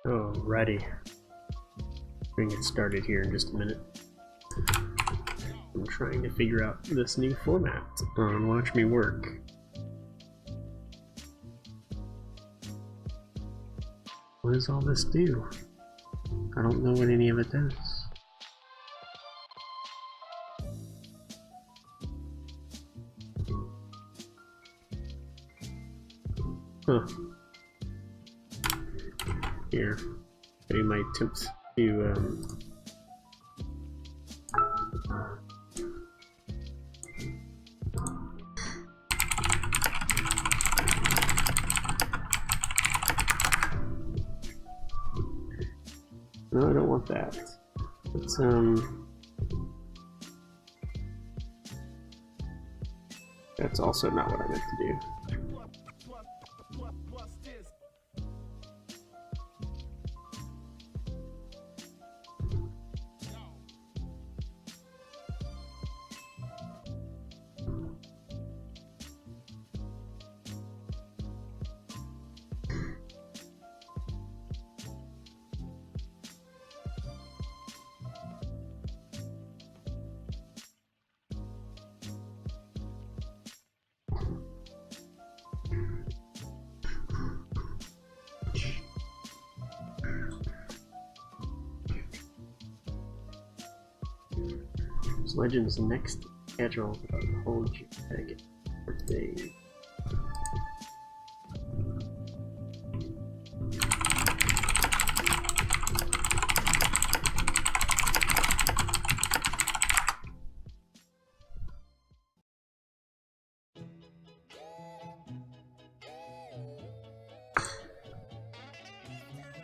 Alrighty. We're gonna get started here in just a minute. I'm trying to figure out this new format on Watch Me Work. What does all this do? I don't know what any of it does. Huh. Here. Maybe my attempts to no, I don't want that. Let's that's also not what I meant to do. Legends next schedule hold you back birthday.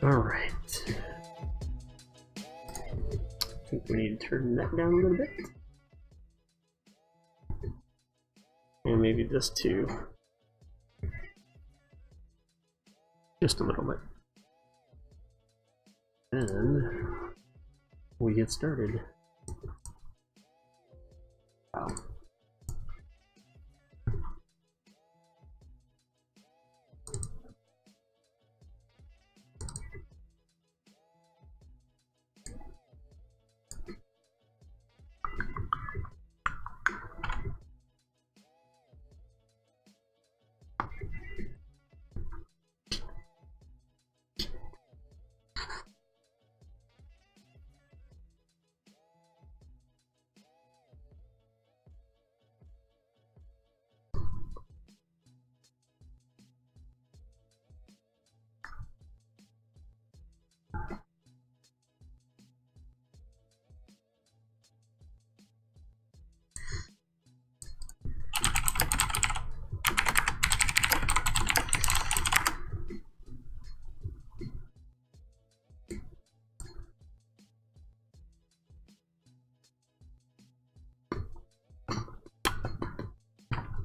Alright. I think we need to turn that down a little bit. And maybe this too. Just a little bit. And we get started. Wow.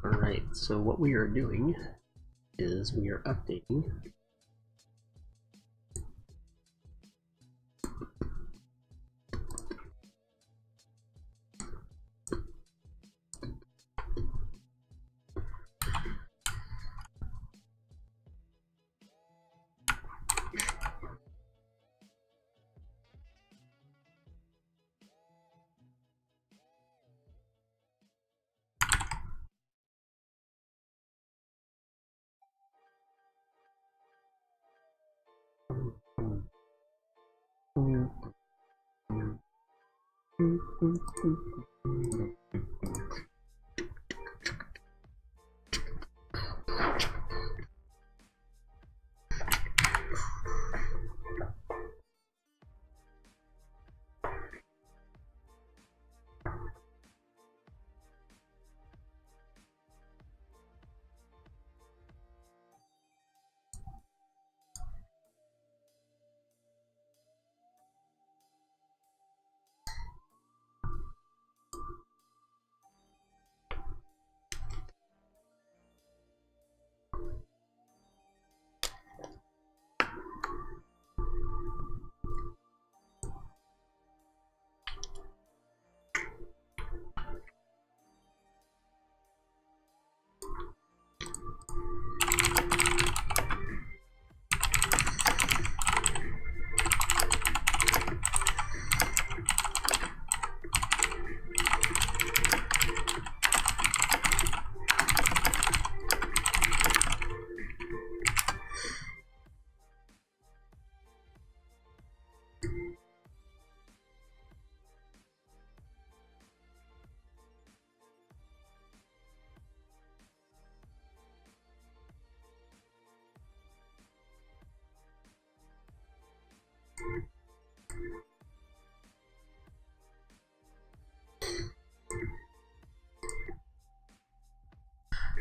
Alright, so what we are doing is we are updating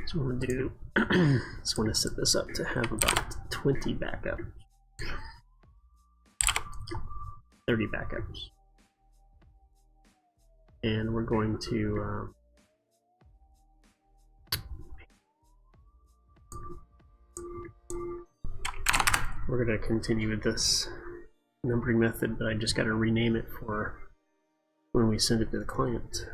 So I'm gonna do, just want to set this up to have about 20 backups, 30 backups. And we're going to we're going to continue with this numbering method, but I just got to rename it for when we send it to the client.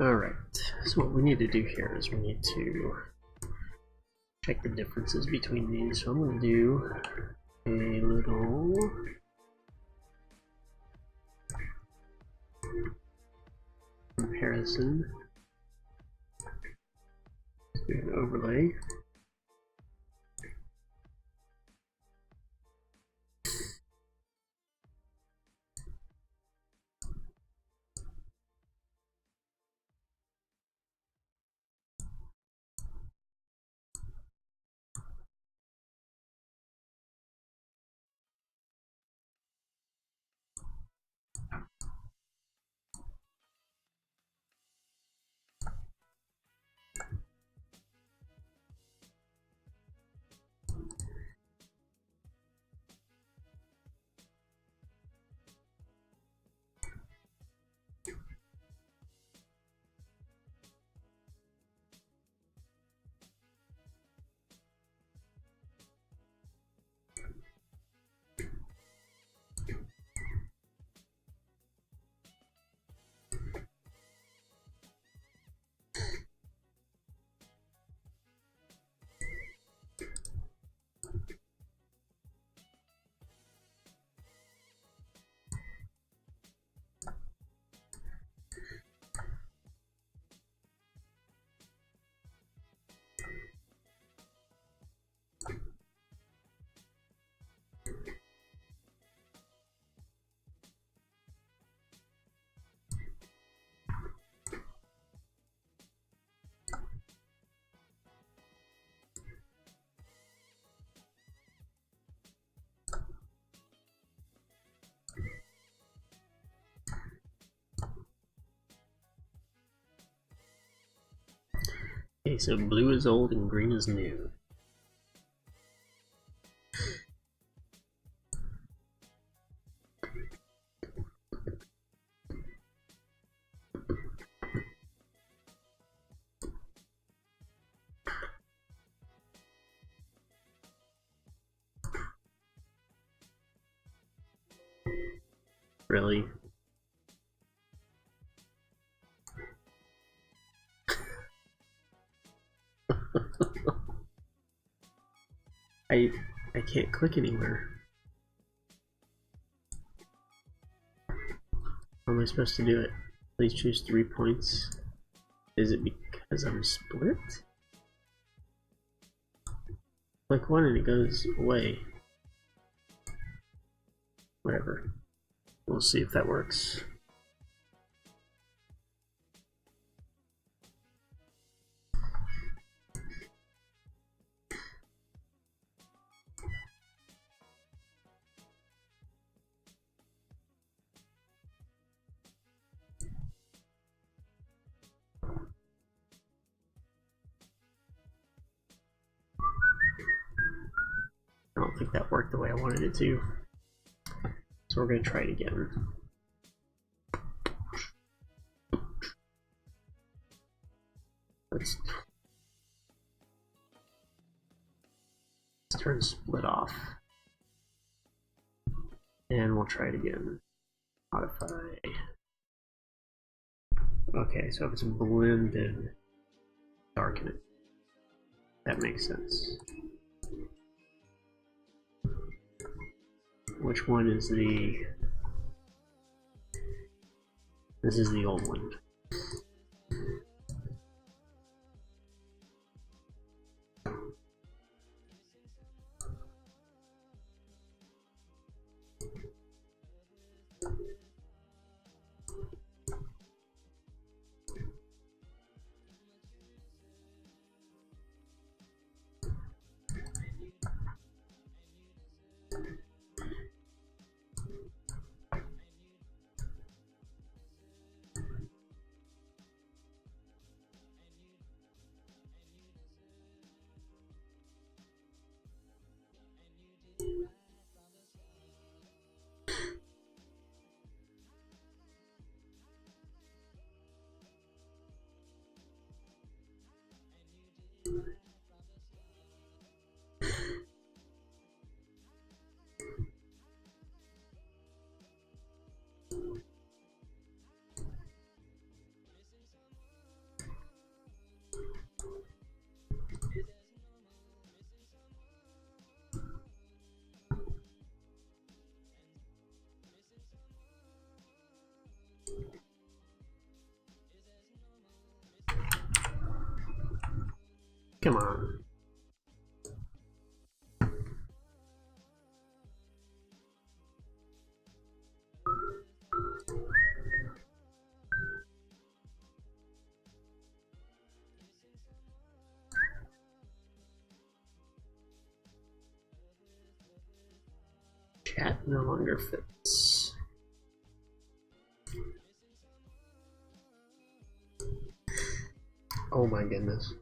Alright, so what we need to do here is we need to check the differences between these. So I'm going to do a little comparison. Let's do an overlay. Okay, so blue is old and green is new. Really? I can't click anywhere. How am I supposed to do it? Please choose 3 points. Is it because I'm split? Click one and it goes away. Whatever. We'll see if that works. I don't think that worked the way I wanted it to. So we're going to try it again. Let's turn split off. And we'll try it again. Modify. Okay, so if it's blended, darken it. That makes sense. Which one is the... This is the old one. Come on. Chat no longer fits. Oh my goodness.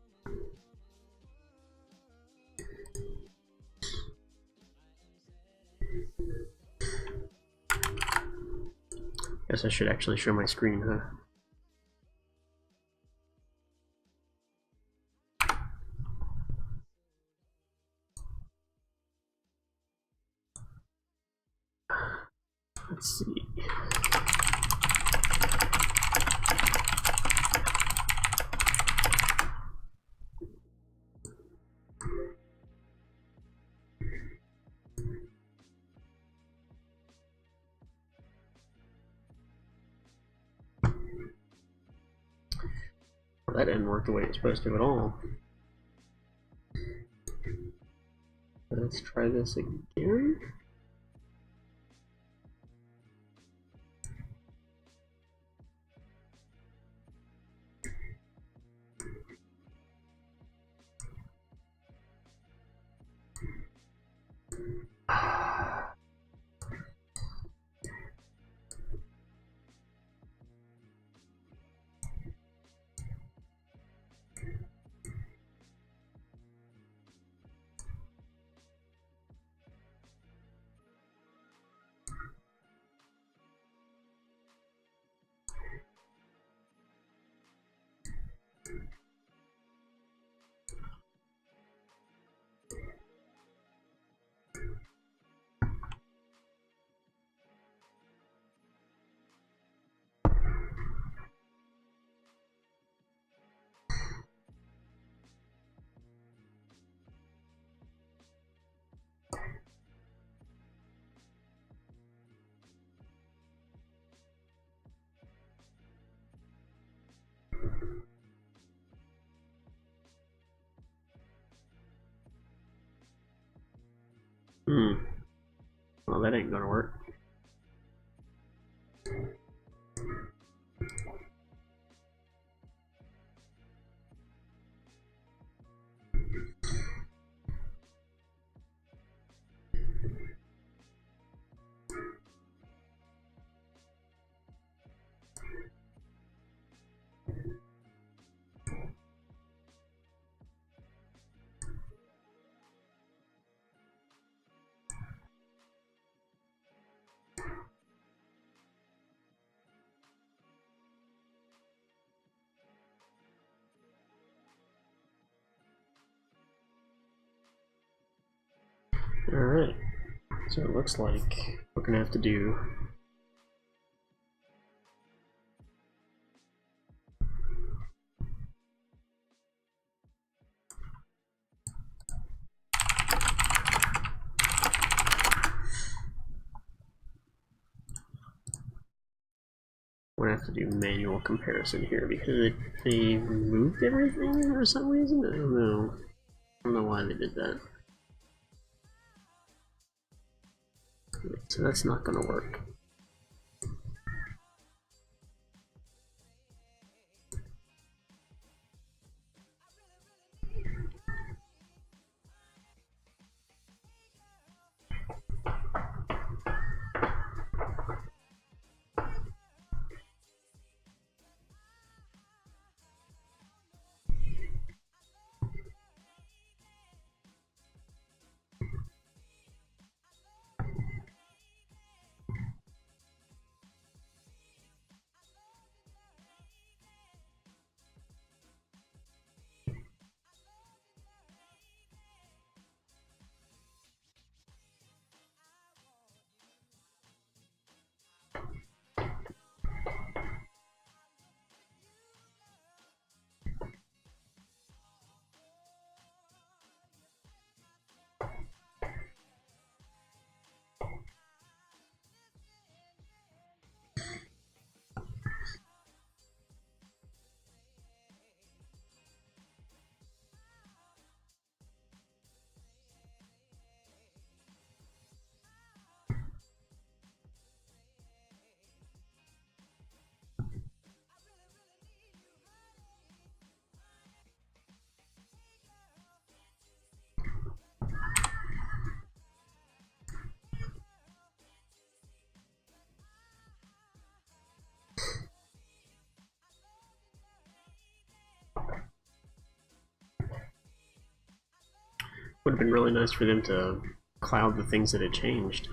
Guess I should actually show my screen, huh? Let's see. Well, that didn't work the way it's supposed to at all. Let's try this again. Well, that ain't gonna work. So it looks like we're gonna have to do manual comparison here because they moved everything for some reason. I don't know. I don't know why they did that. So that's not gonna work. Would have been really nice for them to cloud the things that had changed.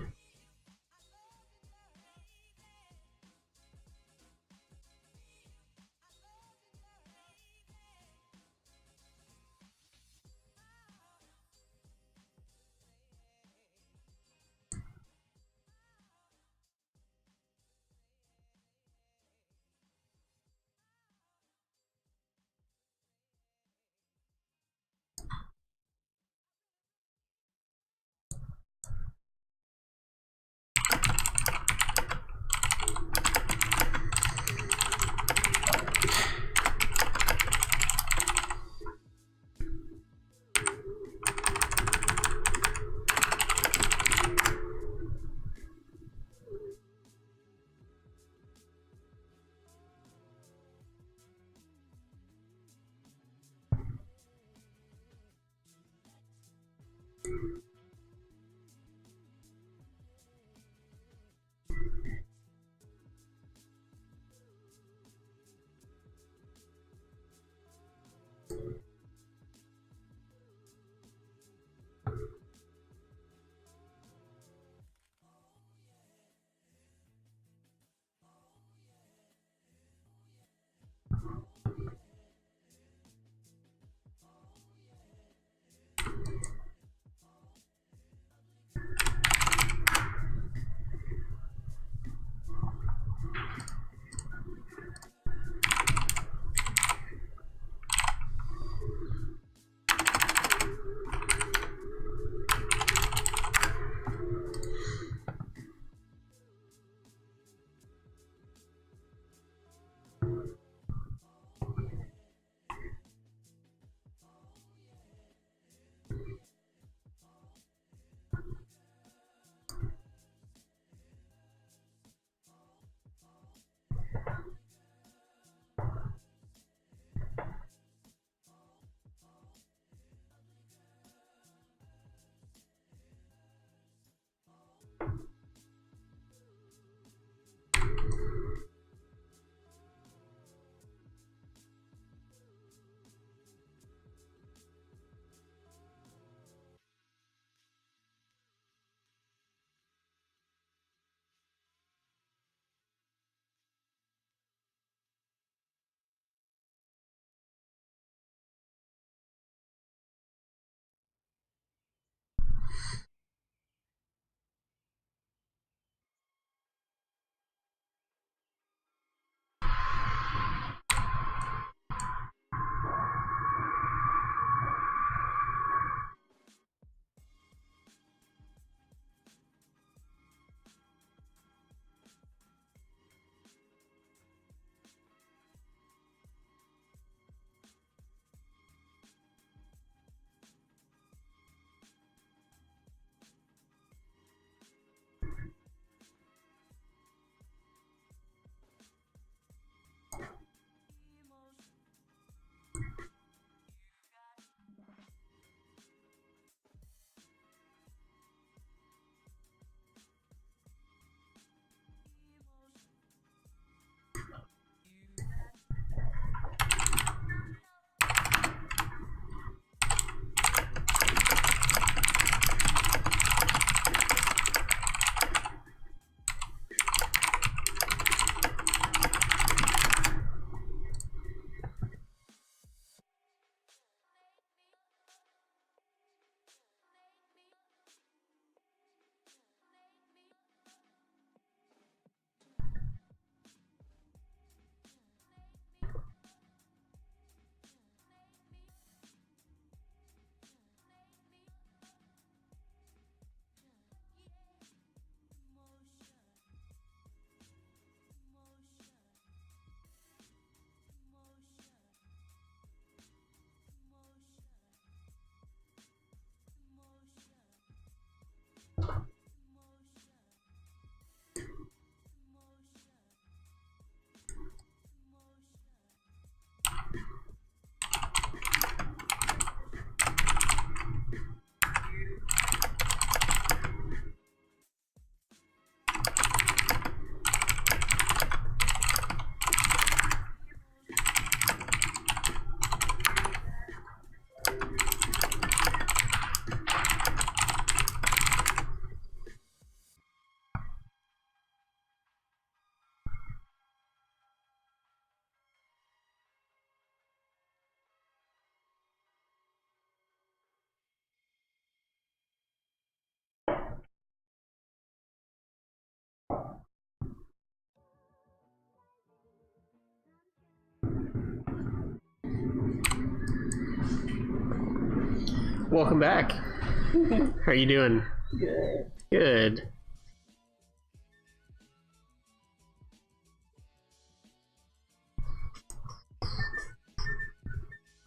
Welcome back. How are you doing? Good. Good.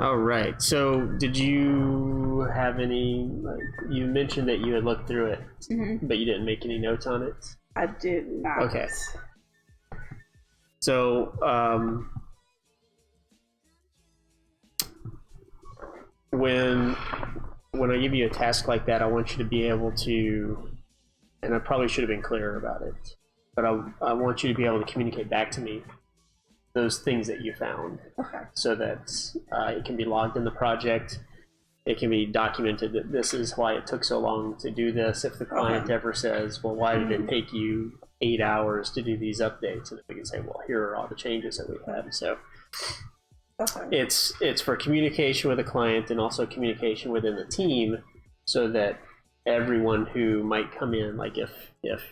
All right. So, did you have any? Like, you mentioned that you had looked through it, but you didn't make any notes on it. I did not. Okay. So, when I give you a task like that, I want you to be able to, and I probably should have been clearer about it, but I want you to be able to communicate back to me those things that you found, so that it can be logged in the project. It can be documented that this is why it took so long to do this. If the client ever says, well, why did it take you 8 hours to do these updates? And we can say, well, here are all the changes that we had. So it's for communication with the client and also communication within the team, so that everyone who might come in, like if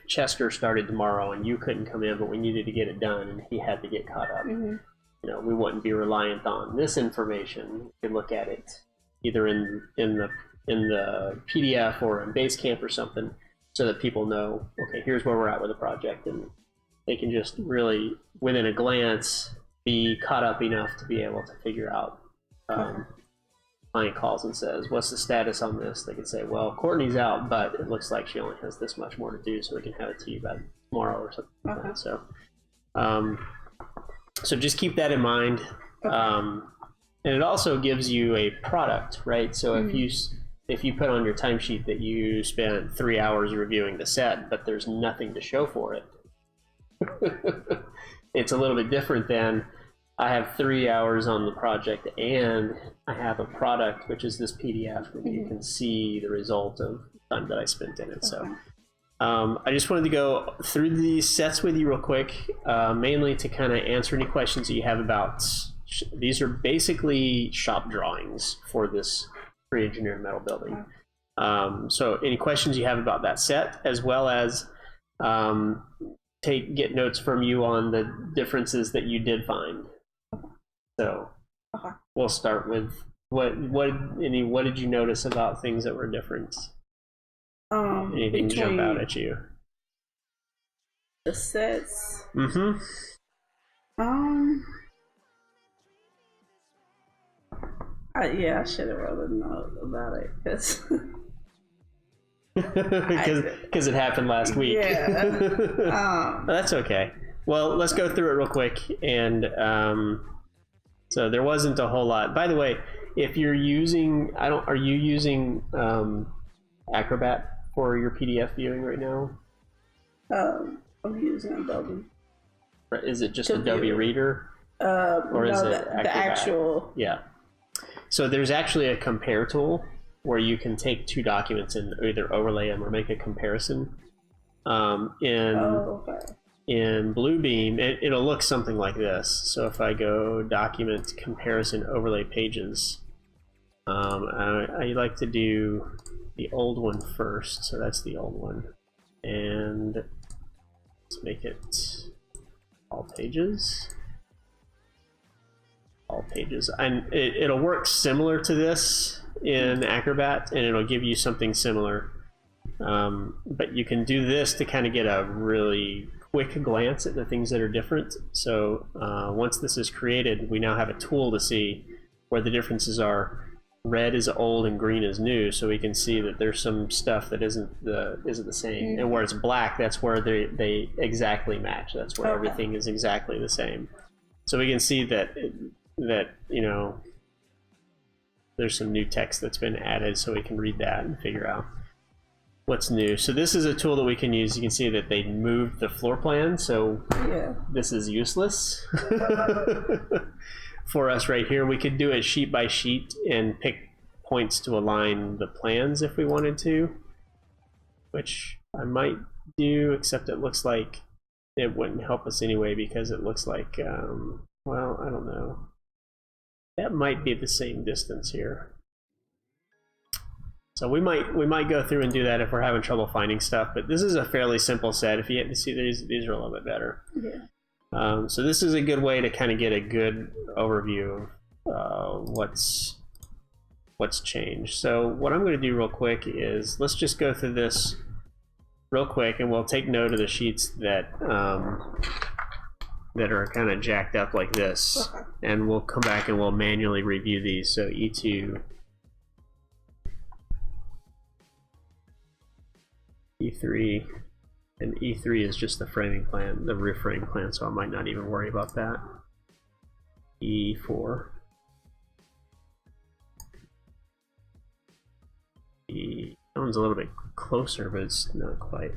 Chester started tomorrow and you couldn't come in, but we needed to get it done and he had to get caught up, you know, we wouldn't be reliant on this information. We could look at it either in the PDF or in Basecamp or something, so that people know, okay, here's where we're at with the project, and they can just really, within a glance, be caught up enough to be able to figure out. Client calls and says, what's the status on this? They can say, well, Courtney's out, but it looks like she only has this much more to do, so we can have it to you by tomorrow or something like that. So, so just keep that in mind. And it also gives you a product, right? So if you put on your timesheet that you spent 3 hours reviewing the set, but there's nothing to show for it, it's a little bit different than, I have 3 hours on the project and I have a product, which is this PDF, and you can see the result of the time that I spent in it. So I just wanted to go through these sets with you real quick, mainly to kind of answer any questions that you have about, these are basically shop drawings for this pre-engineered metal building. So any questions you have about that set, as well as get notes from you on the differences that you did find. So we'll start with what did you notice about things that were different? Anything jump out at you? The sets. Yeah, I should have wrote a note about it because it happened last week. Yeah. That's okay. Well, let's go through it real quick. And so there wasn't a whole lot. By the way, if you're using, are you using Acrobat for your PDF viewing right now? I'm using Adobe. Is it just Adobe Reader? Or is it Acrobat? The actual? Yeah. So there's actually a compare tool where you can take two documents and either overlay them or make a comparison. In Bluebeam, it'll look something like this. So if I go Document, Comparison, Overlay Pages, I like to do the old one first. So that's the old one. And let's make it all pages. All pages. And it'll work similar to this in Acrobat, and it'll give you something similar. But you can do this to kind of get a really quick glance at the things that are different. So once this is created, we now have a tool to see where the differences are. Red is old and green is new, so we can see that there's some stuff that isn't the same. And where it's black, that's where they exactly match. That's where everything is exactly the same. So we can see that you know, there's some new text that's been added, so we can read that and figure out what's new. So this is a tool that we can use. You can see that they moved the floor plan, so this is useless for us right here. We could do it sheet by sheet and pick points to align the plans if we wanted to, which I might do, except it looks like it wouldn't help us anyway, because it looks like, well, I don't know. That might be the same distance here. So we might go through and do that if we're having trouble finding stuff, but this is a fairly simple set. If you get to see these are a little bit better. Yeah. So this is a good way to kind of get a good overview of what's what's changed. So what I'm going to do real quick is let's just go through this real quick, and we'll take note of the sheets that that are kind of jacked up like this, and we'll come back and we'll manually review these. So E2, E3, and E3 is just the framing plan, the roof frame plan, so I might not even worry about that. E4, that one's a little bit closer, but it's not quite.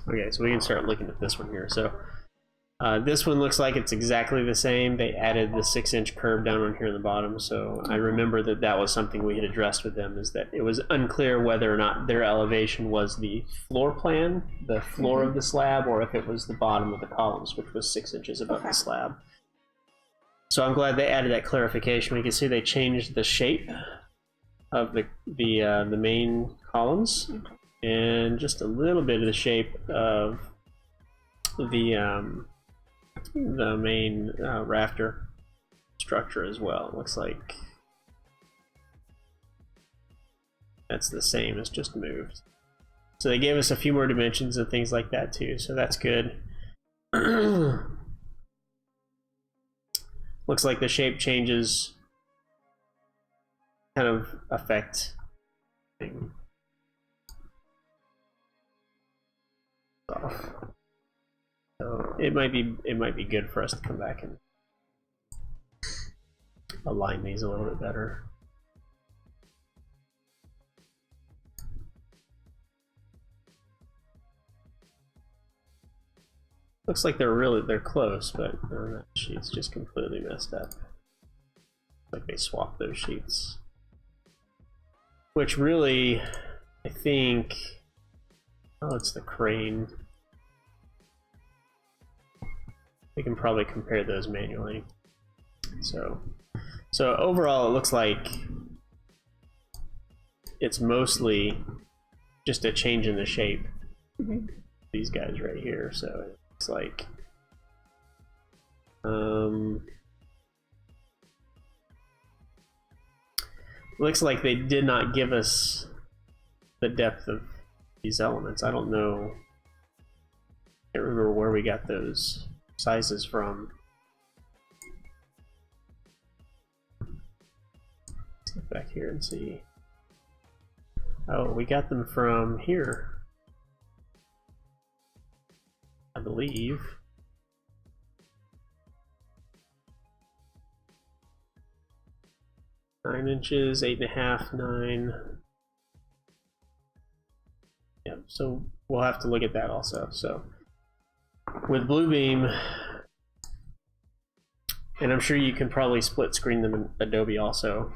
Okay, so we can start looking at this one here. So this one looks like it's exactly the same. They added the 6-inch curve down on here in the bottom. So I remember that that was something we had addressed with them, is that it was unclear whether or not their elevation was the floor plan, the floor of the slab, or if it was the bottom of the columns, which was 6 inches above the slab. So I'm glad they added that clarification. We can see they changed the shape of the main columns, and just a little bit of the shape of the main rafter structure as well. It looks like that's the same, it's just moved. So they gave us a few more dimensions and things like that too, so that's good. Looks like the shape changes kind of affect things off. So it might be good for us to come back and align these a little bit better. Looks like they're close, but that sheet's just completely messed up. Like they swapped those sheets. Which really, I think, oh, it's the crane. We can probably compare those manually. So overall, it looks like it's mostly just a change in the shape. These guys right here. So it's like looks like they did not give us the depth of these elements. I don't know. I can't remember where we got those sizes from. Let's get back here and see. Oh, we got them from here, I believe. Nine inches, 8.5, 9. Yep, so we'll have to look at that also. So with Bluebeam, and I'm sure you can probably split screen them in Adobe also.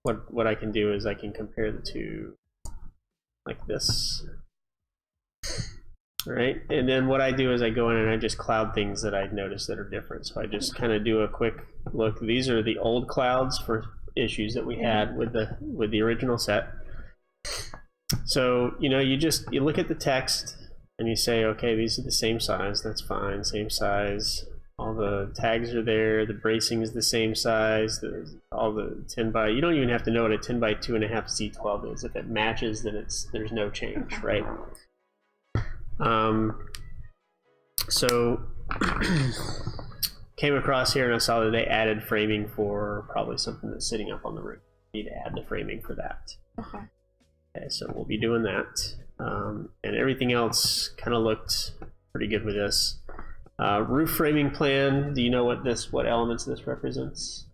What I can do is I can compare the two like this. All right, and then what I do is I go in and I just cloud things that I notice that are different. So I just kind of do a quick look. These are the old clouds for issues that we had with the original set. So you know, you look at the text and you say, okay, these are the same size. That's fine, same size. All the tags are there. The bracing is the same size. All the 10 by. You don't even have to know what a 10 by 2.5 Z12 is. If it matches, then there's no change, right? So came across here and I saw that they added framing for probably something that's sitting up on the roof. Need to add the framing for that. Okay, so we'll be doing that. And everything else kind of looked pretty good with this. Roof framing plan. Do you know what elements this represents?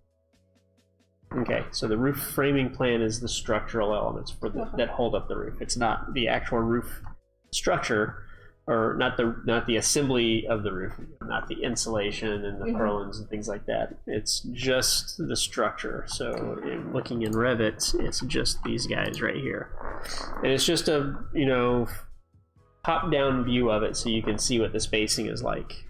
Okay, so the roof framing plan is the structural elements for that hold up the roof. It's not the actual roof structure, or not the assembly of the roof, not the insulation and the purlins and things like that. It's just the structure. So looking in Revit, it's just these guys right here, and it's just a top-down view of it, so you can see what the spacing is like.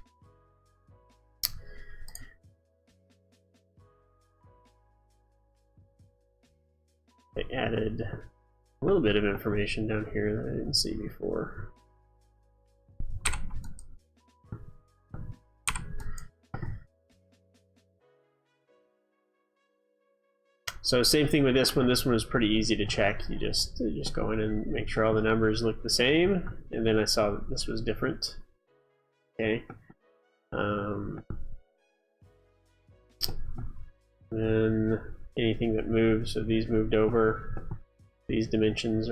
They added a little bit of information down here that I didn't see before. So same thing with this one. This one was pretty easy to check. You just go in and make sure all the numbers look the same. And then I saw that this was different. Okay. Then anything that moves, so these moved over. These dimensions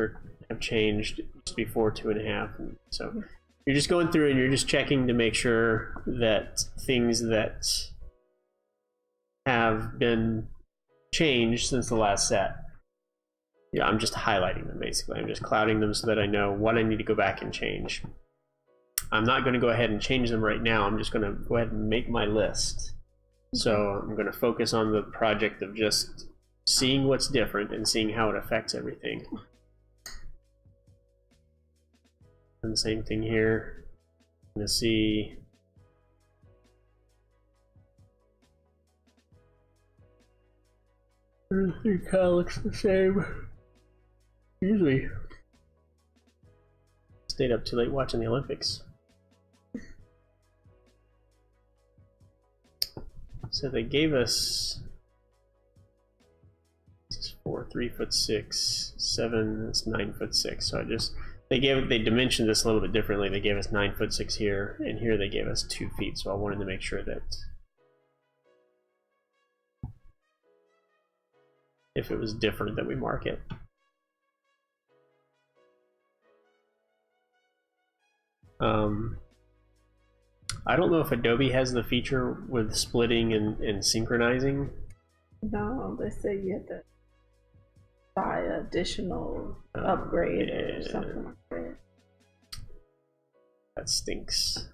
have changed. It used to be 4, 2.5. And so you're just going through and you're just checking to make sure that things that have been changed since the last set. Yeah, I'm just highlighting them basically. I'm just clouding them so that I know what I need to go back and change. I'm not going to go ahead and change them right now. I'm just going to go ahead and make my list. So I'm going to focus on the project of just seeing what's different and seeing how it affects everything. And the same thing here. I'm going to see everything kind of looks the same. Usually stayed up too late watching the Olympics. So they gave us 4, 3'6", 7. That's 9'6". So they dimensioned this a little bit differently. They gave us 9'6" here, and here they gave us 2 feet. So I wanted to make sure that if it was different, that we mark it. I don't know if Adobe has the feature with splitting and synchronizing. No, they say you have to buy an additional upgrade or something like that. That stinks.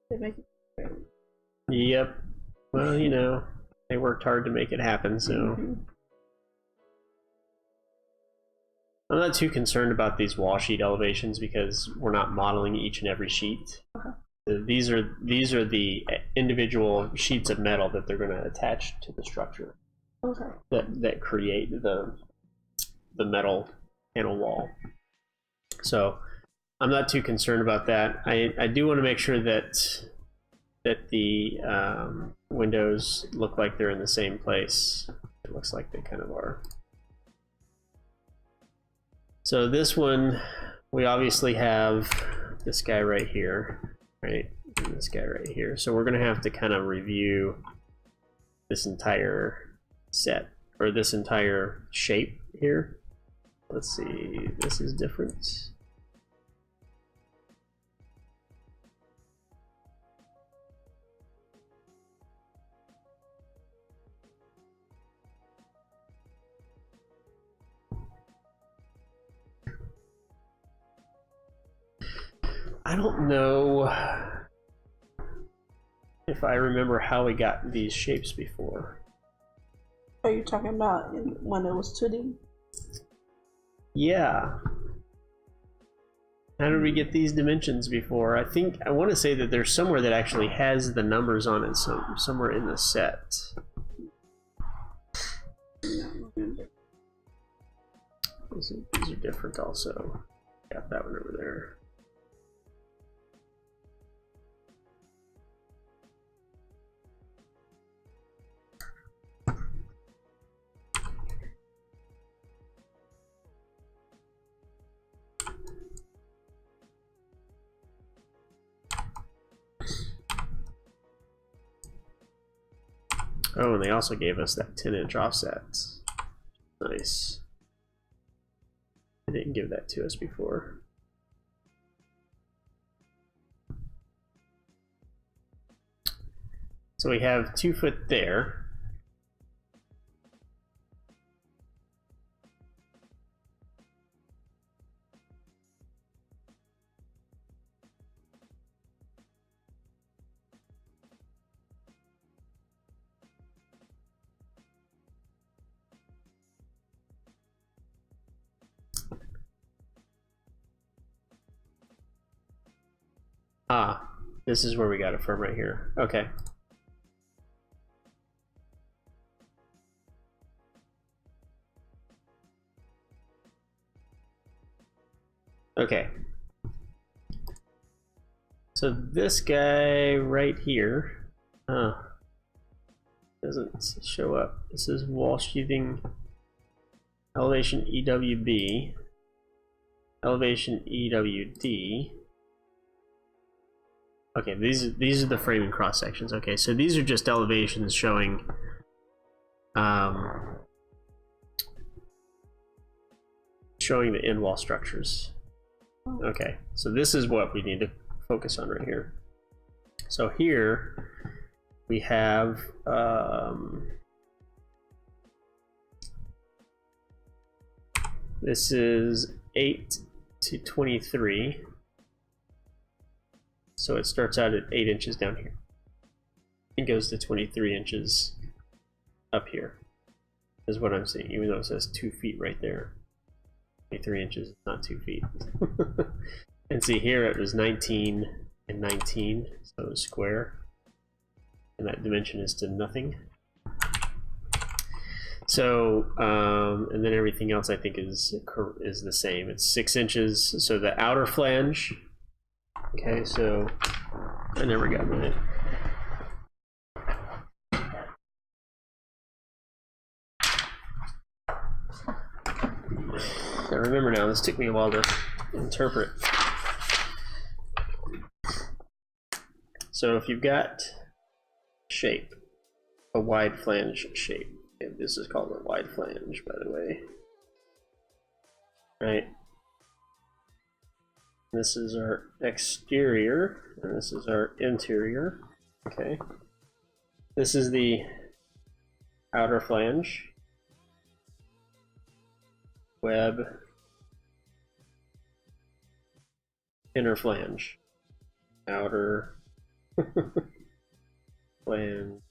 They make it. Yep. Well, you know, they worked hard to make it happen, so. I'm not too concerned about these wall sheet elevations because we're not modeling each and every sheet. These are the individual sheets of metal that they're going to attach to the structure. That create the metal panel wall. So I'm not too concerned about that. I do want to make sure that the windows look like they're in the same place. It looks like they kind of are. So this one, we obviously have this guy right here, right? And this guy right here. So we're going to have to kind of review this entire set, or this entire shape here. Let's see, this is different. I don't know if I remember how we got these shapes before. Are you talking about when it was 2D? Yeah. How did we get these dimensions before? I want to say that there's somewhere that actually has the numbers on it, somewhere in the set. These are different also. Got that one over there. Oh, and they also gave us that 10-inch offset. Nice. They didn't give that to us before. So we have 2 foot there. Ah, this is where we got it from right here. Okay. Okay. So this guy right here, Doesn't show up. This is wall sheathing, elevation EWB, elevation EWD. Okay, these are the framing cross sections. Okay, so these are just elevations showing showing the end wall structures. Okay, so this is what we need to focus on right here. So here we have this is 8 to 23. So it starts out at 8 inches down here. It goes to 23 inches up here, is what I'm seeing, even though it says 2 feet right there. 23 inches is not 2 feet. And see here it was 19 and 19, so it was square. And that dimension is to nothing. So, and then everything else I think is the same. It's 6 inches, so the outer flange. Okay, so I never got mine. I remember now, this took me a while to interpret. So if you've got shape, a wide flange shape, and this is called a wide flange, by the way, right? This is our exterior, and this is our interior. Okay. This is the outer flange, web, inner flange, outer flange,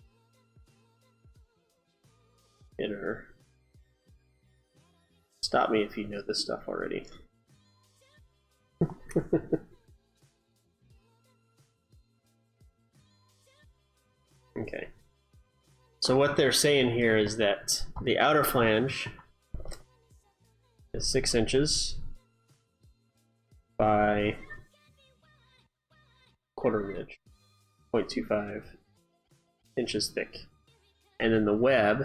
inner. Stop me if you know this stuff already. Okay, so what they're saying here is that the outer flange is 6 inches by quarter inch, 0.25 inches thick, and then the web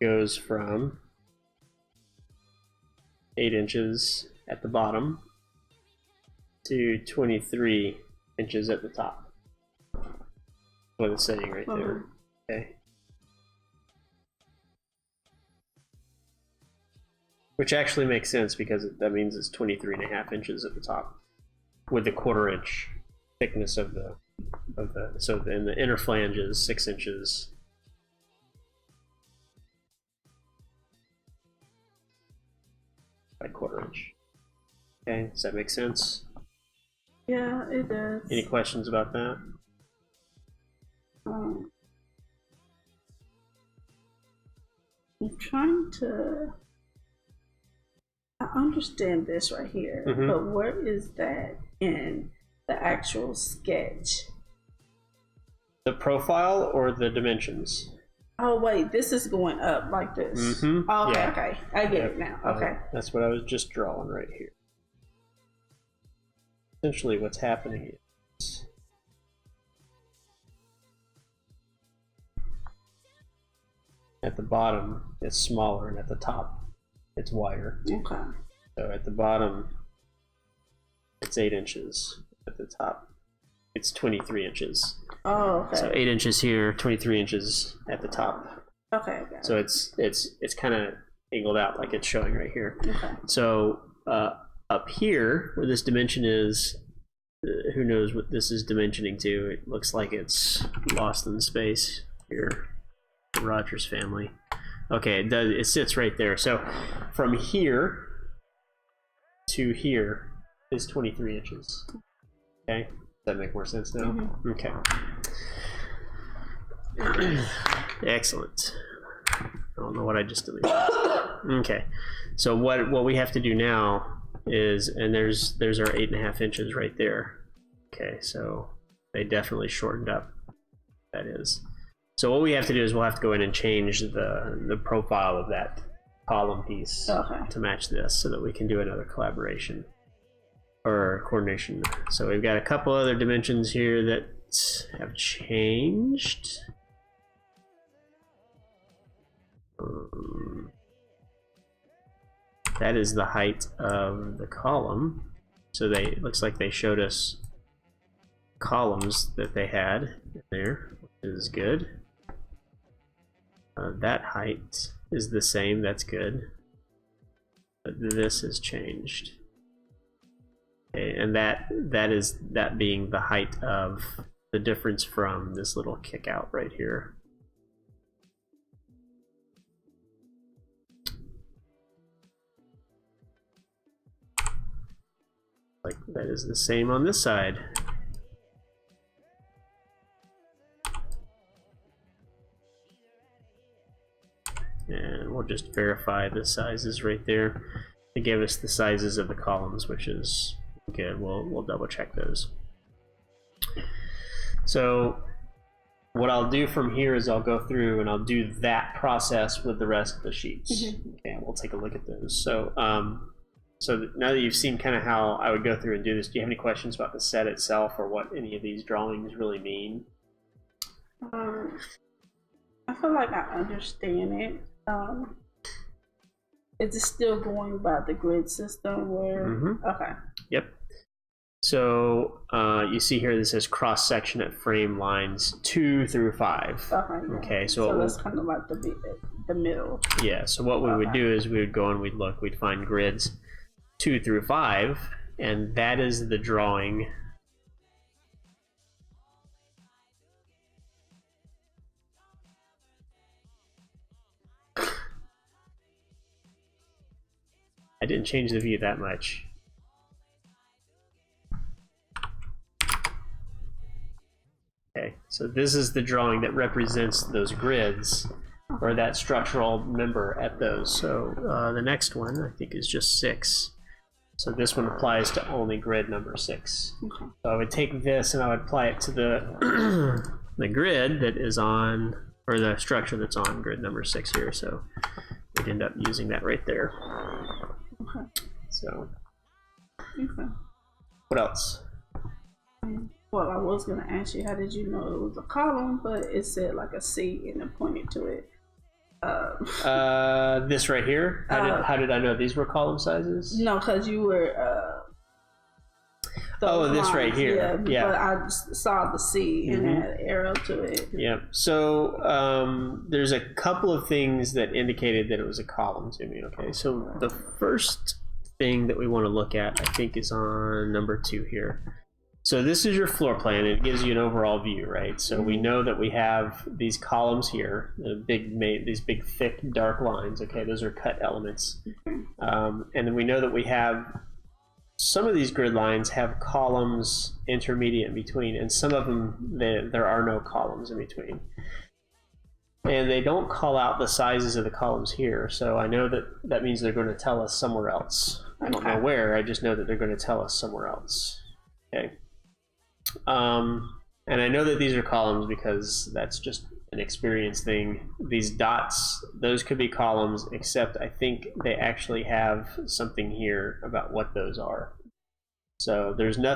goes from 8 inches at the bottom to 23 inches at the top. What it's saying right there. Okay. Which actually makes sense because that means it's 23.5 inches at the top with the quarter inch thickness of the so then the inner flange is 6 inches. By quarter inch. Okay, does that make sense? Yeah, it does. Any questions about that? I'm trying to. I understand this right here, but where is that in the actual sketch? The profile or the dimensions? Oh wait, this is going up like this. Oh, okay, okay, I get it now. Okay, that's what I was just drawing right here. Essentially, what's happening is at the bottom it's smaller, and at the top it's wider. Okay. So at the bottom it's 8 inches. At the top it's 23 inches. Oh, okay. So 8 inches here, 23 inches at the top. Okay. So it's kind of angled out like it's showing right here. Okay. So up here where this dimension is, who knows what this is dimensioning to? It looks like it's lost in space here. Rogers family. Okay, it does. It sits right there. So from here to here is 23 inches. Okay, does that make more sense now? Okay. Excellent. I don't know what I just deleted. Okay, so what we have to do now is, and there's our 8.5 inches right there. Okay, so they definitely shortened up. That is. So what we have to do is we'll have to go in and change the profile of that column piece to match this, so that we can do another collaboration or coordination. So we've got a couple other dimensions here that have changed. That is the height of the column. So it looks like they showed us columns that they had there, which is good. That height is the same, that's good. But this has changed. Okay, and that being the height of the difference from this little kick out right here. Like that is the same on this side. And we'll just verify the sizes right there. They gave us the sizes of the columns, which is good. We'll double check those. So what I'll do from here is I'll go through and I'll do that process with the rest of the sheets. Okay, we'll take a look at those. So so now that you've seen kind of how I would go through and do this, do you have any questions about the set itself or what any of these drawings really mean? I feel like I understand it. Is it still going by the grid system where okay. Yep. So you see here this says cross section at frame lines 2 through 5. Okay, so that's kind of like the middle. Yeah, so what we would do is we would go and we'd find grids 2 through 5, and that is the drawing. I didn't change the view that much. Okay, so this is the drawing that represents those grids, or that structural member at those. So the next one, I think, is just 6. So this one applies to only grid number 6. Okay. So I would take this and I would apply it to the the grid that is on, or the structure that's on grid number 6 here. So we'd end up using that right there. Okay. So, okay. What else? Well, I was going to ask you, how did you know it was a column, but it said like a C and it pointed to it. This right here? How did I know these were column sizes? No, because you were... this right here. Yeah. But I saw the C and it had an arrow to it. Yeah. So there's a couple of things that indicated that it was a column to me. Okay. So the first thing that we want to look at, I think, is on number 2 here. So this is your floor plan. It gives you an overall view, right? So we know that we have these columns here, these big, thick, dark lines. Okay, those are cut elements. And then we know that we have some of these grid lines have columns intermediate in between, and some of them there are no columns in between. And they don't call out the sizes of the columns here, so I know that means they're going to tell us somewhere else. I don't know where, I just know that they're going to tell us somewhere else. Okay. And I know that these are columns because that's just an experience thing. These dots, those could be columns, except I think they actually have something here about what those are. So there's no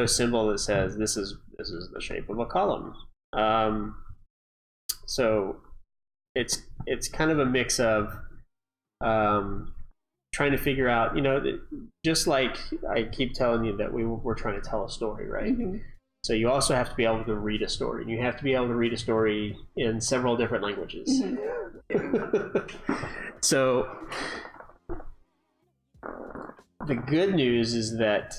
symbol that says this is the shape of a column. So it's kind of a mix of trying to figure out, just like I keep telling you that we're trying to tell a story, right? So you also have to be able to read a story. And you have to be able to read a story in several different languages. So the good news is that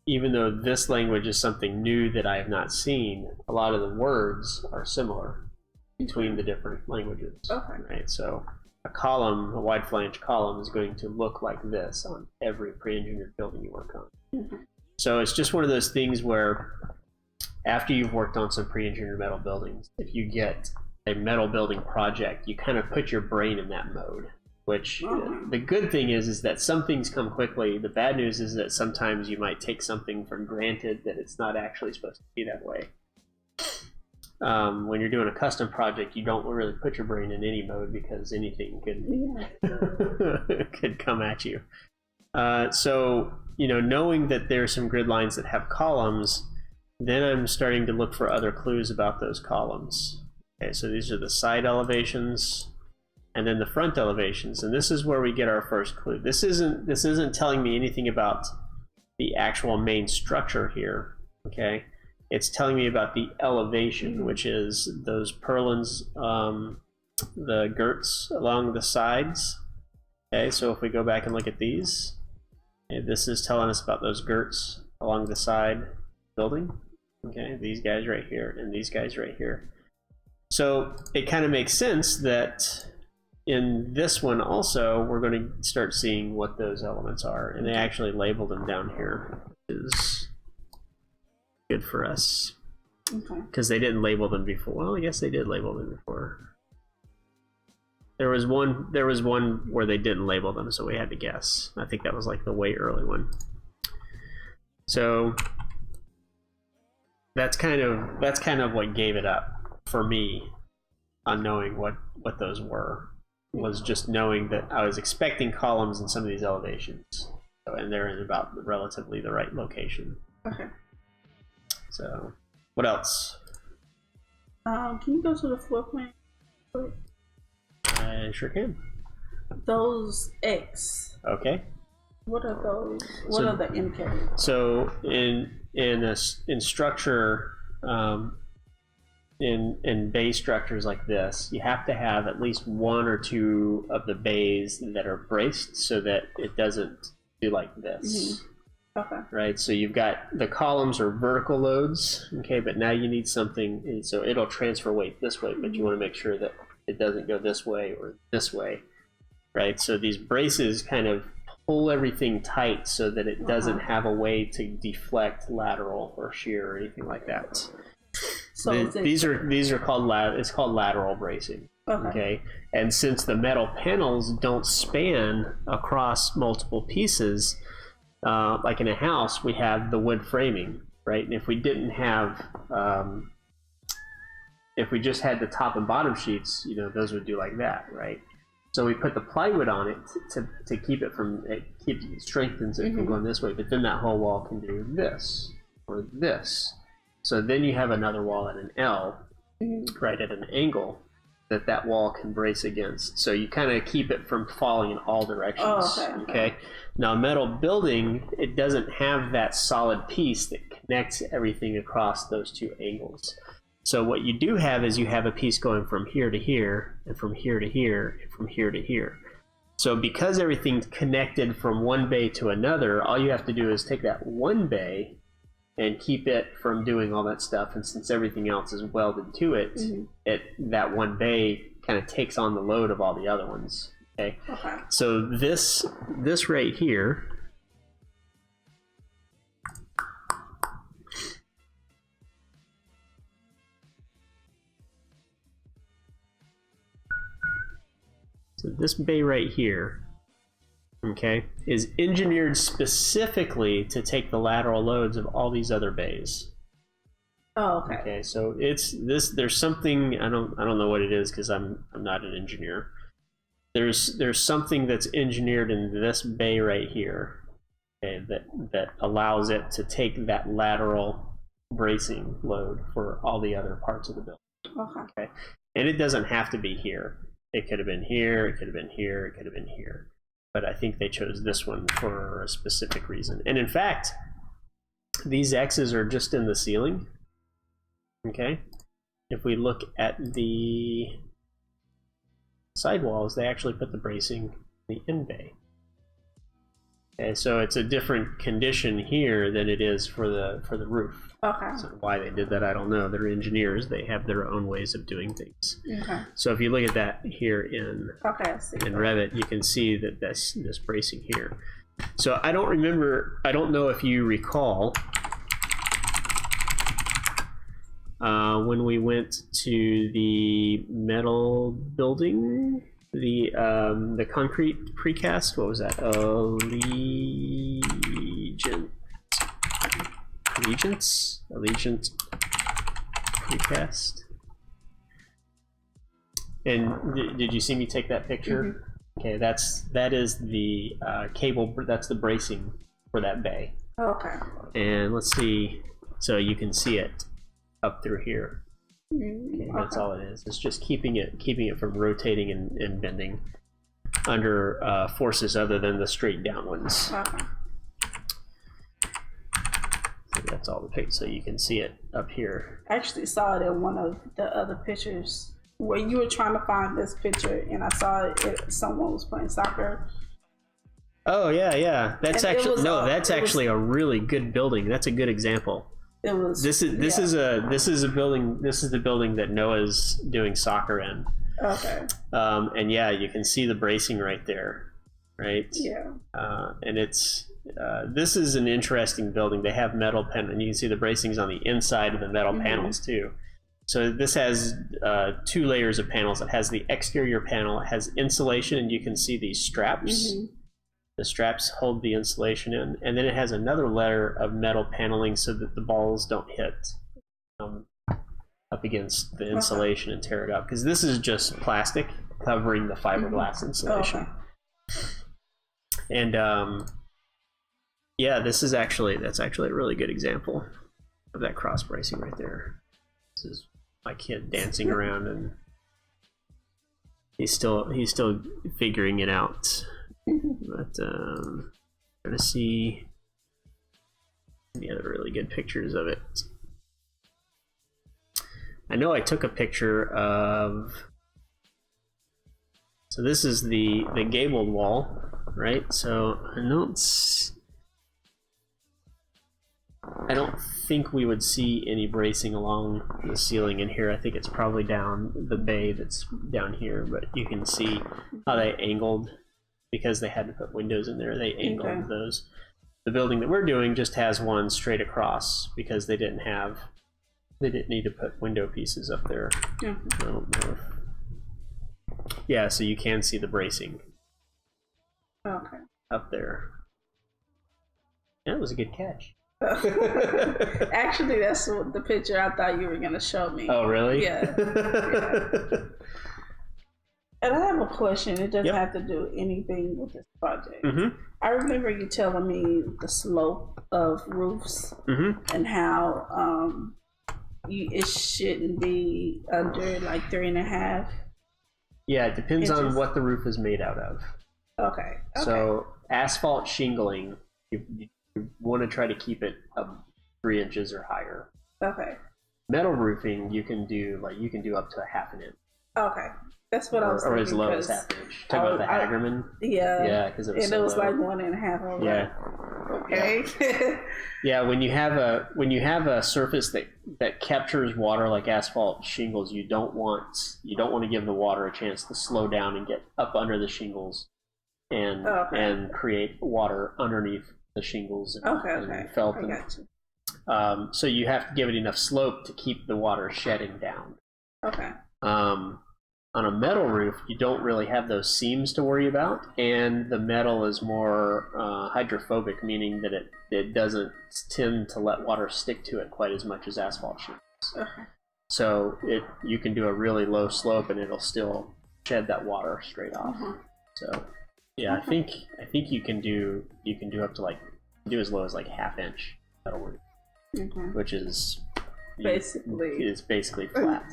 even though this language is something new that I have not seen, a lot of the words are similar between the different languages. Okay. Right? So a column, a wide flange column, is going to look like this on every pre-engineered building you work on. So it's just one of those things where after you've worked on some pre-engineered metal buildings, if you get a metal building project, you kind of put your brain in that mode, which the good thing is that some things come quickly. The bad news is that sometimes you might take something for granted that it's not actually supposed to be that way. When you're doing a custom project, you don't really put your brain in any mode because anything could come at you. So, knowing that there are some grid lines that have columns, then I'm starting to look for other clues about those columns. Okay, so these are the side elevations. and then the front elevations. And this is where we get our first clue. This isn't telling me anything about the actual main structure here, okay? It's telling me about the elevation, which is those purlins, the girts along the sides. Okay, so if we go back and look at these, okay, this is telling us about those girts along the side building. Okay, these guys right here and these guys right here. So it kind of makes sense that in this one also, we're going to start seeing what those elements are. And they actually labeled them down here, which is good for us. Okay. Because they didn't label them before. Well, I guess they did label them before. There was one where they didn't label them, so we had to guess. I think that was like the way early one. So that's kind of what gave it up for me on knowing what those were, was just knowing that I was expecting columns in some of these elevations, and they're in about relatively the right location. Okay. So what else? Can you go to the floor plan? I sure can. Those X. Okay. What are those? What are the indicators? So in structure, in bay structures like this, you have to have at least one or two of the bays that are braced so that it doesn't do like this. Okay. Right, so you've got the columns or vertical loads, okay, but now you need something, so it'll transfer weight this way, but you want to make sure that it doesn't go this way or this way, right? So these braces kind of pull everything tight so that it doesn't have a way to deflect lateral or shear or anything like that. So these are called it's called lateral bracing. Okay. And since the metal panels don't span across multiple pieces, like in a house, we have the wood framing, right? And if we didn't have, if we just had the top and bottom sheets, you know, those would do like that, right? So we put the plywood on it to keep it from, it strengthens it from going this way, but then that whole wall can do this or this. So then you have another wall at an L, right, at an angle that wall can brace against. So you kind of keep it from falling in all directions. Okay. Now, a metal building, it doesn't have that solid piece that connects everything across those two angles. So what you do have is you have a piece going from here to here, and from here to here, and from here to here. So because everything's connected from one bay to another, all you have to do is take that one bay and keep it from doing all that stuff. And since everything else is welded to it, that one bay kind of takes on the load of all the other ones. Okay. So this right here, so this bay right here, okay, is engineered specifically to take the lateral loads of all these other bays. Oh, okay. Okay, so it's this. There's something I don't know what it is because I'm not an engineer. There's something that's engineered in this bay right here, okay, that allows it to take that lateral bracing load for all the other parts of the building. Okay, and it doesn't have to be here. It could have been here. It could have been here. It could have been here. But I think they chose this one for a specific reason. And in fact, these X's are just in the ceiling. Okay. If we look at the sidewalls, they actually put the bracing in the in bay. Okay, so it's a different condition here than it is for the roof. Okay. So why they did that, I don't know. They're engineers. They have their own ways of doing things. Okay. So if you look at that here in Revit, you can see that this bracing here. So I don't know if you recall when we went to the metal building, the concrete precast, what was that? Allegiant precast. And did you see me take that picture? Okay, that is the cable. That's the bracing for that bay. Okay. And let's see. So you can see it up through here. That's all it is. It's just keeping it from rotating and bending under forces other than the straight down ones. So that's all the picture. So you can see it up here. I actually saw it in one of the other pictures where you were trying to find this picture, and I saw it. Someone was playing soccer. Oh yeah. That's actually a really good building. That's a good example. It was. This is a building. This is the building that Noah's doing soccer in. Okay. And yeah, you can see the bracing right there, right? Yeah. And it's this is an interesting building. They have metal and you can see the bracings on the inside of the metal panels too. So this has 2 layers of panels. It has the exterior panel. It has insulation, and you can see these straps. The straps hold the insulation in, and then it has another layer of metal paneling so that the balls don't hit up against the insulation and tear it up. Because this is just plastic covering the fiberglass insulation. And yeah, that's actually a really good example of that cross bracing right there. This is my kid dancing around, and he's still figuring it out. But trying to see any other really good pictures of it. I know I took a picture of. So this is the gabled wall, right? So I don't think we would see any bracing along the ceiling in here. I think it's probably down the bay that's down here, but you can see how they angled. Because they had to put windows in there, they angled those. The building that we're doing just has one straight across because they didn't need to put window pieces up there. I don't know yeah, so you can see the bracing up there. That was a good catch. Actually, that's the picture I thought you were going to show me. Oh, really? Yeah. And I have a question. It doesn't have to do anything with this project. I remember you telling me the slope of roofs and how it shouldn't be under like 3.5. Yeah, it depends on what the roof is made out of. Okay. So asphalt shingling, you want to try to keep it up 3 inches or higher. Okay. Metal roofing, you can do up to 1/2 inch. Okay. That's what I was thinking. Or as low as 1/2 inch. Talk about the Hagerman. Yeah. Yeah, because it was it was like 1.5. Yeah. Okay. Yeah, when you have a surface that captures water like asphalt shingles, you don't want to give the water a chance to slow down and get up under the shingles and create water underneath the shingles and felt. I got you. So you have to give it enough slope to keep the water shedding down. Okay. On a metal roof, you don't really have those seams to worry about, and the metal is more hydrophobic, meaning that it doesn't tend to let water stick to it quite as much as asphalt shingles. Okay. So you can do a really low slope, and it'll still shed that water straight off. So yeah, I think you can do up to as low as like 1/2 inch metal roof, which is basically flat.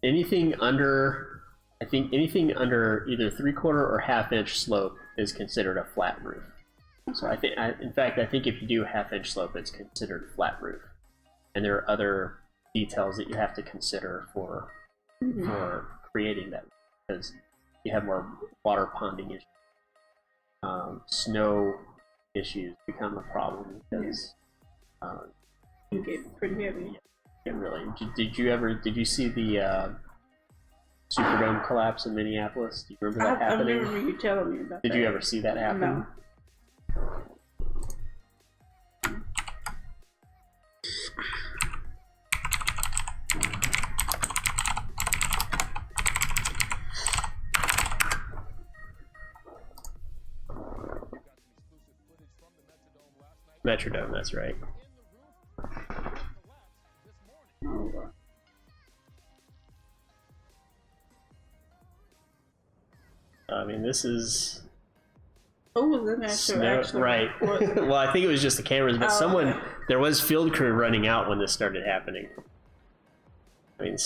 Anything under either 3/4 or 1/2 inch slope is considered a flat roof. So I think if you do 1/2 inch slope, it's considered flat roof. And there are other details that you have to consider for creating that, because you have more water ponding issues. Snow issues become a problem because you get pretty heavy. Yeah, really. Did you see the Superdome collapse in Minneapolis? Do you remember that happening? I remember you telling me about that. Did you ever see that happen? No. Metrodome, that's right. I mean, this is Who was in there to actually right. Well, I think it was just the cameras, but there was field crew running out when this started happening. I mean,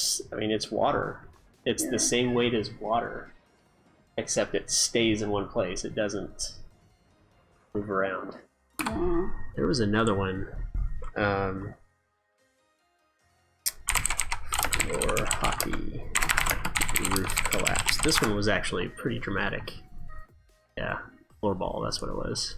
it's water. It's the same weight as water, except it stays in one place. It doesn't move around. There was another one. Or hockey roof collapse. This one was actually pretty dramatic. Yeah, floorball, that's what it was.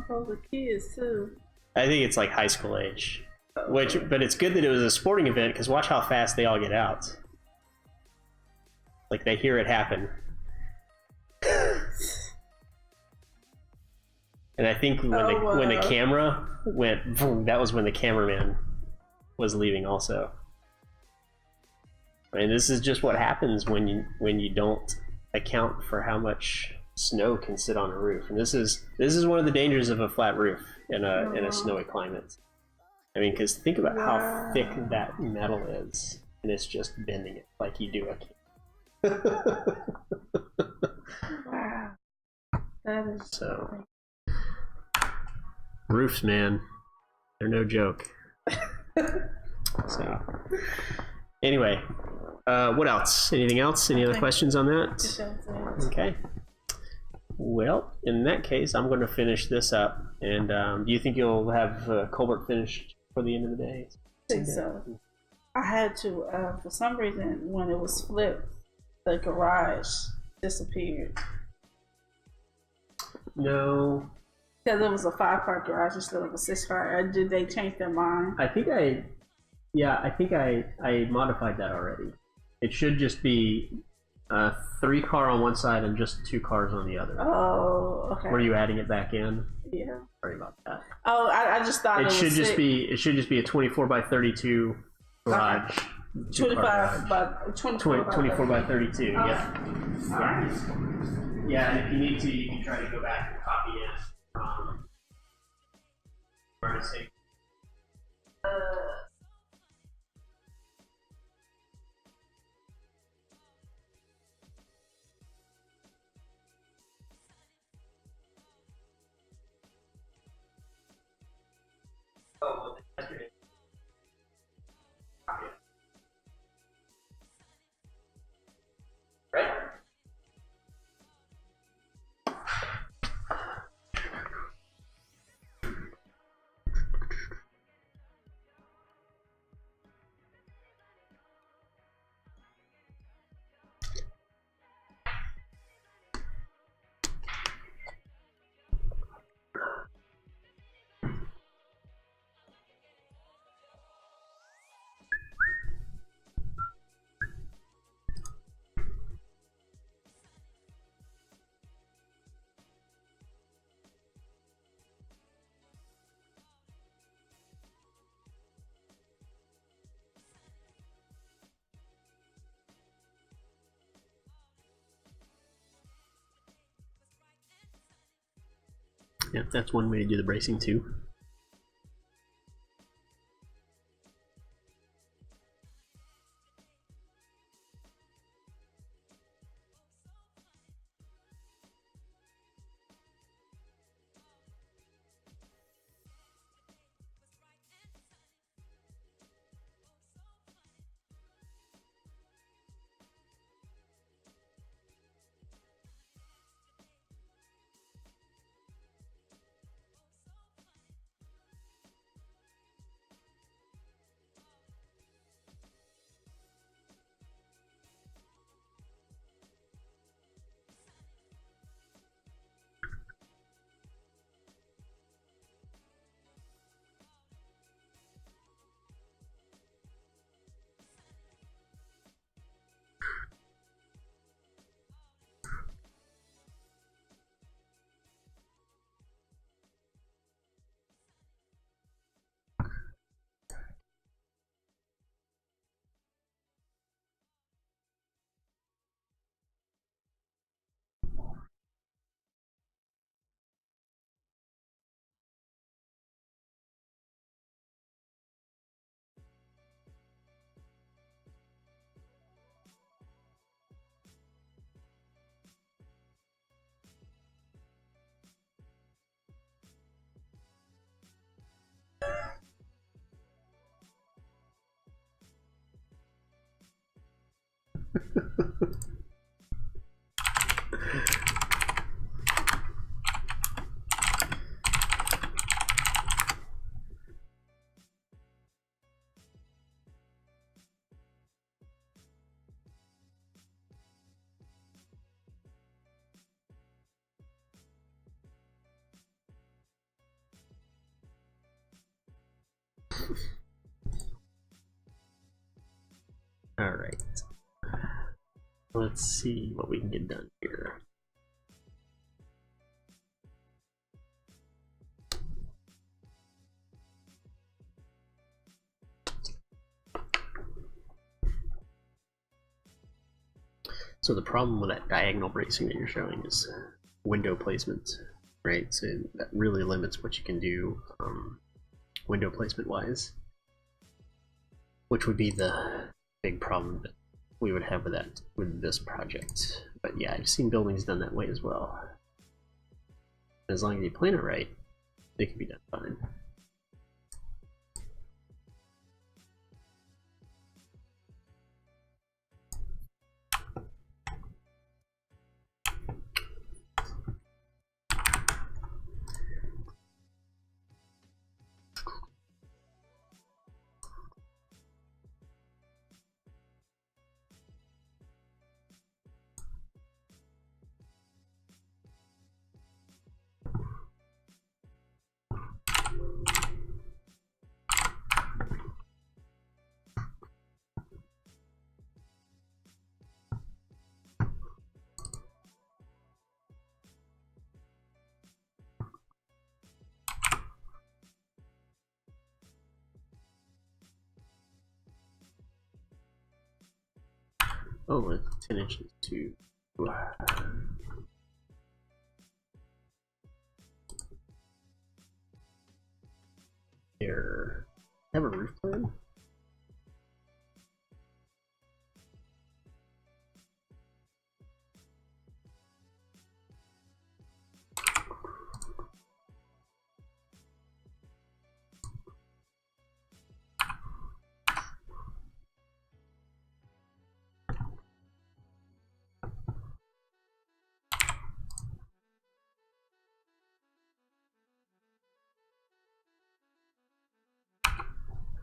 For the kids too. I think it's like high school age. But it's good that it was a sporting event, because watch how fast they all get out. Like, they hear it happen. And I think when the camera went, boom, that was when the cameraman was leaving also. I mean, this is just what happens when you don't account for how much snow can sit on a roof. And this is one of the dangers of a flat roof in a snowy climate. I mean, because think about how thick that metal is, and it's just bending it like you do a Wow. That is so. Roofs, man, they're no joke. So, anyway, what else? Anything else? Any other questions on that? Okay. Well, in that case, I'm going to finish this up. And do you think you'll have Colbert finished for the end of the day? I think so. I had to, for some reason, when it was flipped, the garage disappeared. No. Because it was a 5-part garage instead of a 6-part. Did they change their mind? I think I modified that already. It should just be 3 car on one side and just 2 cars on the other. Oh, okay. Were you adding it back in? Yeah. Sorry about that. Oh, I just thought it should just be a 24 by 32 garage. 24 by 32. Okay. Yeah. Right. Yeah, and if you need to, you can try to go back and copy it. Right? Yeah, that's one way to do the bracing too. All right. Let's see what we can get done here. So the problem with that diagonal bracing that you're showing is window placement, right? So that really limits what you can do window placement wise, which would be the big problem that we would have with that with this project. But yeah, I've seen buildings done that way as well. As long as you plan it right, it can be done fine. Oh, it's 10 inches too. There. Have a roof plan?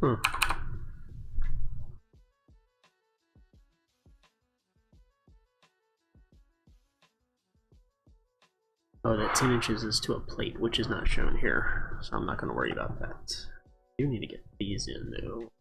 Hmm. Oh, that 10 inches is to a plate, which is not shown here, so I'm not going to worry about that. You need to get these in, though.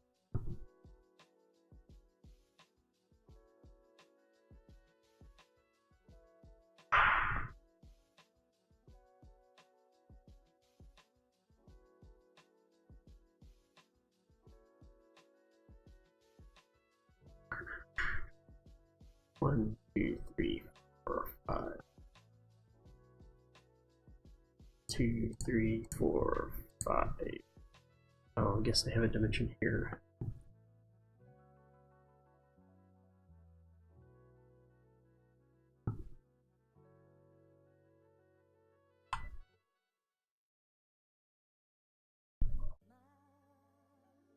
One, two, three, four, five. 2, 3, 4, 5. Oh, I guess they have a dimension here.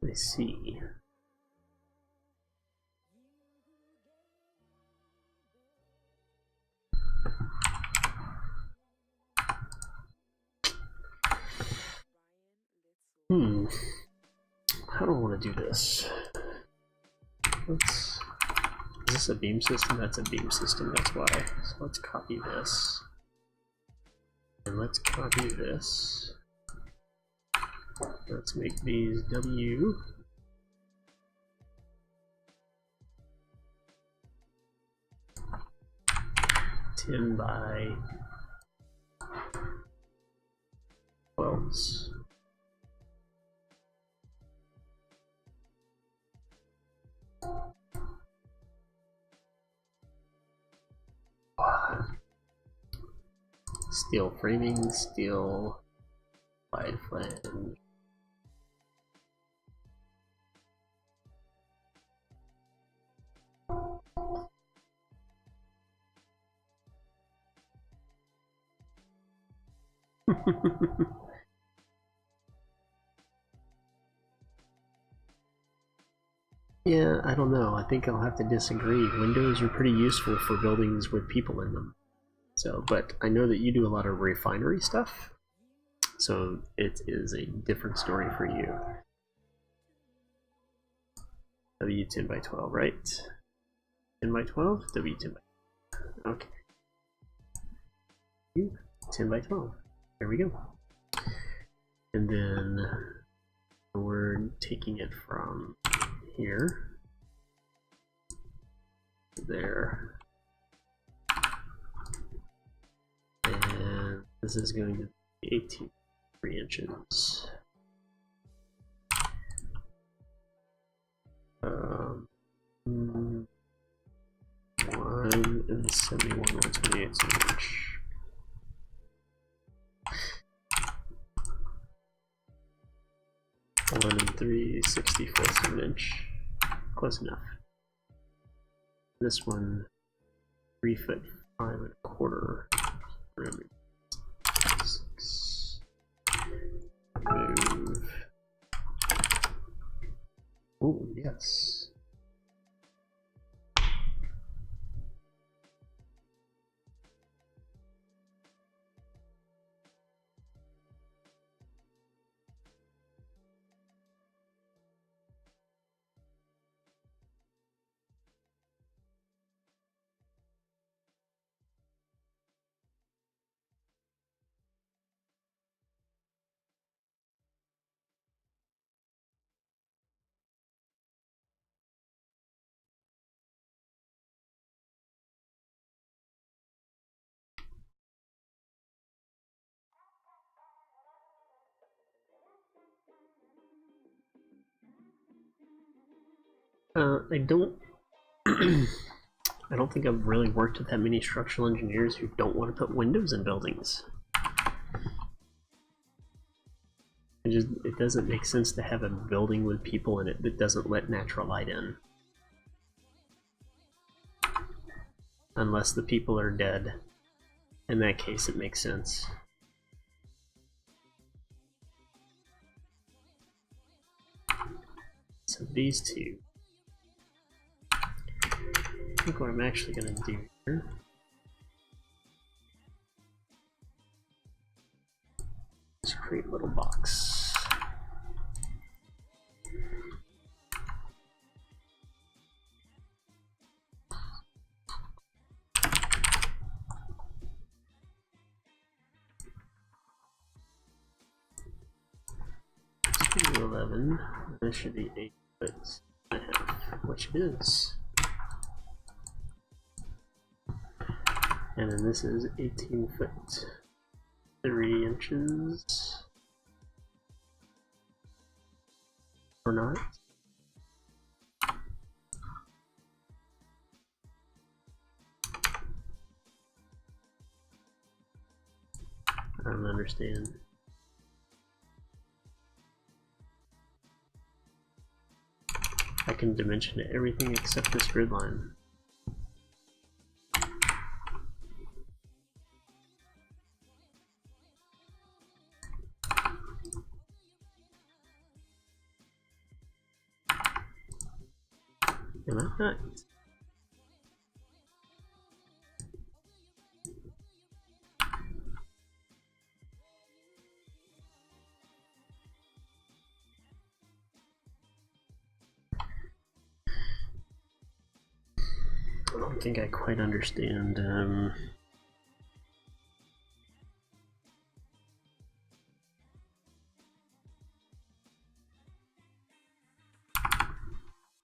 I see. I don't want to do this. Is this a beam system? That's a beam system, that's why. So let's copy this. And let's copy this. Let's make these W. Ten by 12s. Steel framing, steel wide flange. Yeah, I don't know. I think I'll have to disagree. Windows are pretty useful for buildings with people in them. So, but I know that you do a lot of refinery stuff, so it is a different story for you. W10 by 12, right? 10 by 12? W10 by 12. Okay. 10 by 12. There we go. And then we're taking it from here to there. And this is going to be 18.3 inches. 1 and 71/128 inch. 1 and 3/64 of an inch. Close enough. This one, 3 foot 5 1/4. Move. Oh, yes. I don't I don't think I've really worked with that many structural engineers who don't want to put windows in buildings. It doesn't make sense to have a building with people in it that doesn't let natural light in. Unless the people are dead. In that case, it makes sense. So these two. I think what I'm actually going to do here is create a little box. Let's do 11. This should be 8 foot and a half, which it is. And then this is 18 foot 3 inches. Or not. I don't understand. I can dimension everything except this grid line. Am I not? I don't think I quite understand.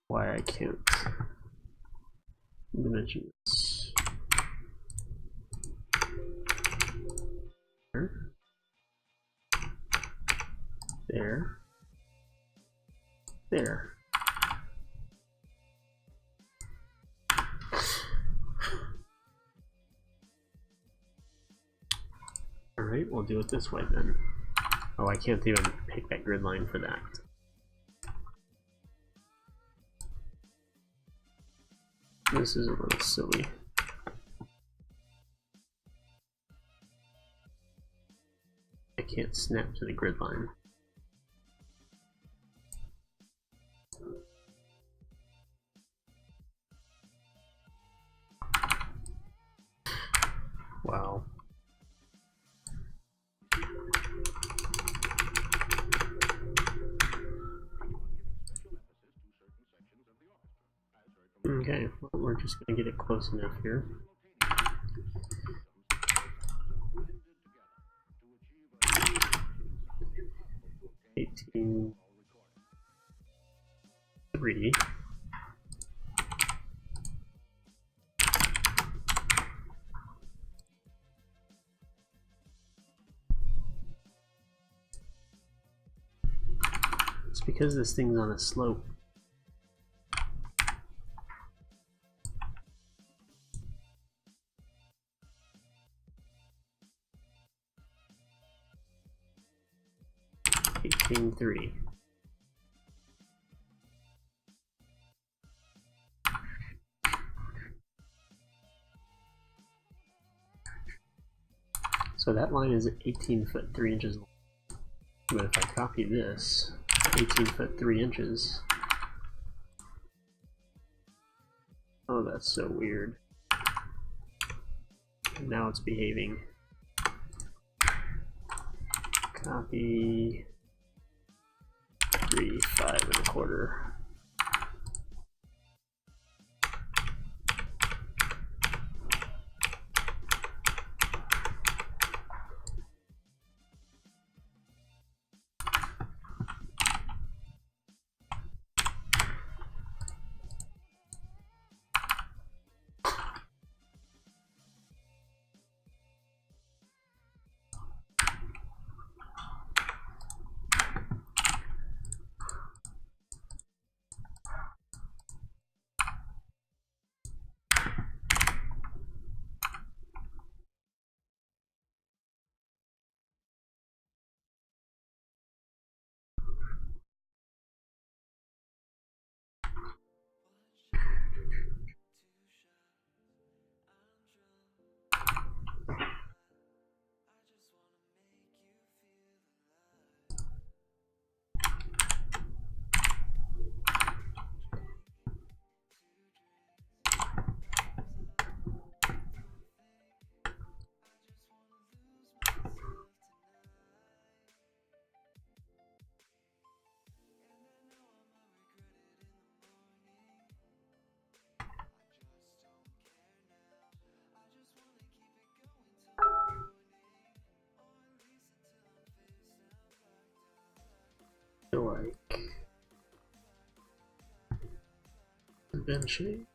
Why I can't dimension this. There. There. Alright, we'll do it this way then. Oh, I can't even pick that grid line for that. This is a little silly. I can't snap to the grid line. Okay, well, we're just going to get it close enough here. $18.3. It's because this thing's on a slope. $18.3. So that line is 18 foot 3 inches long. But if I copy this, 18 foot 3 inches. Oh, that's so weird. And now it's behaving. Copy 3, 5 1/4. Like eventually.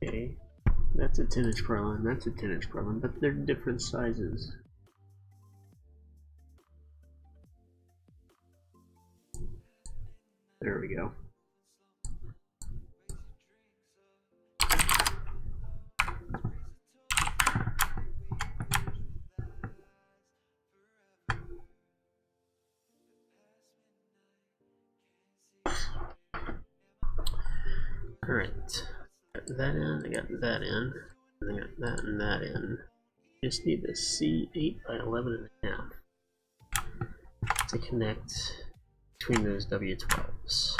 Okay, that's a 10-inch purlin, that's a 10-inch purlin, but they're different sizes. There we go. Alright, got that in, I got that in, and I got that and that in. Just need this C8 by 11.5 to connect between those W12s.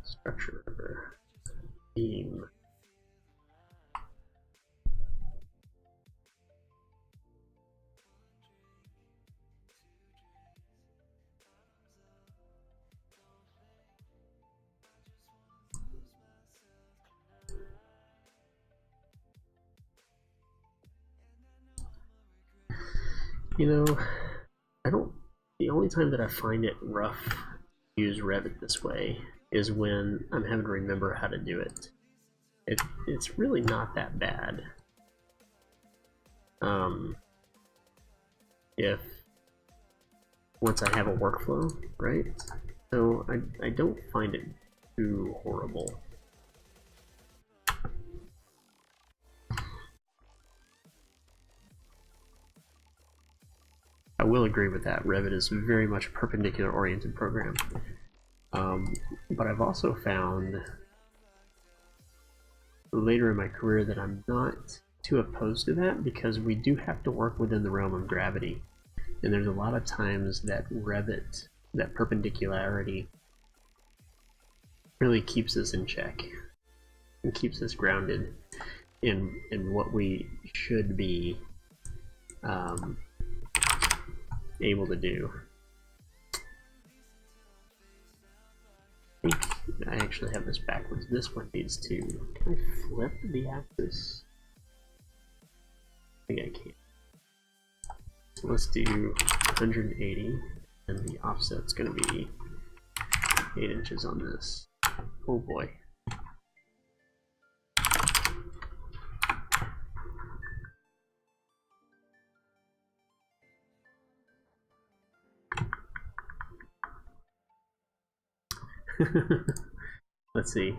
Structure, beam. You know, the only time that I find it rough to use Revit this way is when I'm having to remember how to do it. It's really not that bad. If once I have a workflow, right? So I don't find it too horrible. will agree with that. Revit is very much a perpendicular oriented program. But I've also found later in my career that I'm not too opposed to that, because we do have to work within the realm of gravity. And there's a lot of times that Revit, that perpendicularity, really keeps us in check and keeps us grounded in what we should be able to do. I think I actually have this backwards. This one needs to... Can I flip the axis? I think I can. So let's do 180, and the offset's going to be 8 inches on this. Oh boy. Let's see.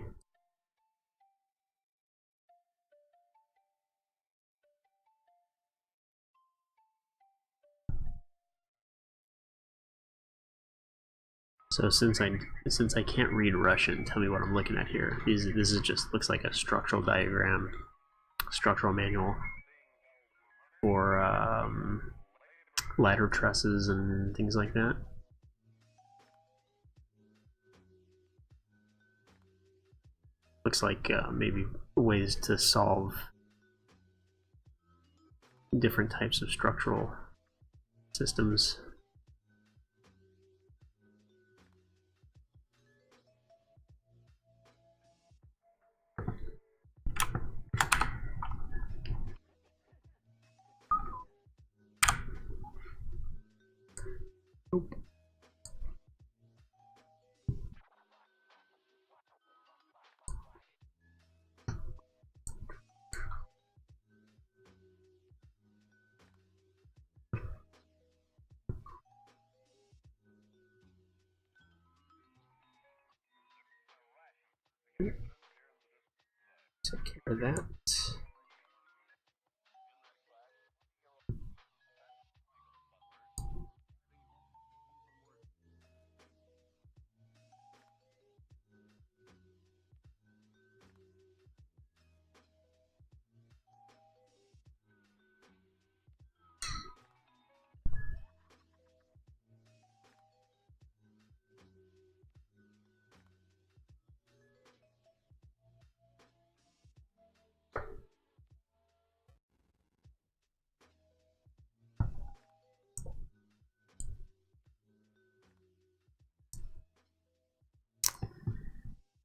So since I can't read Russian, tell me what I'm looking at here. This is just looks like a structural diagram, structural manual for ladder trusses and things like that. Looks like maybe ways to solve different types of structural systems. Nope. Take care of that.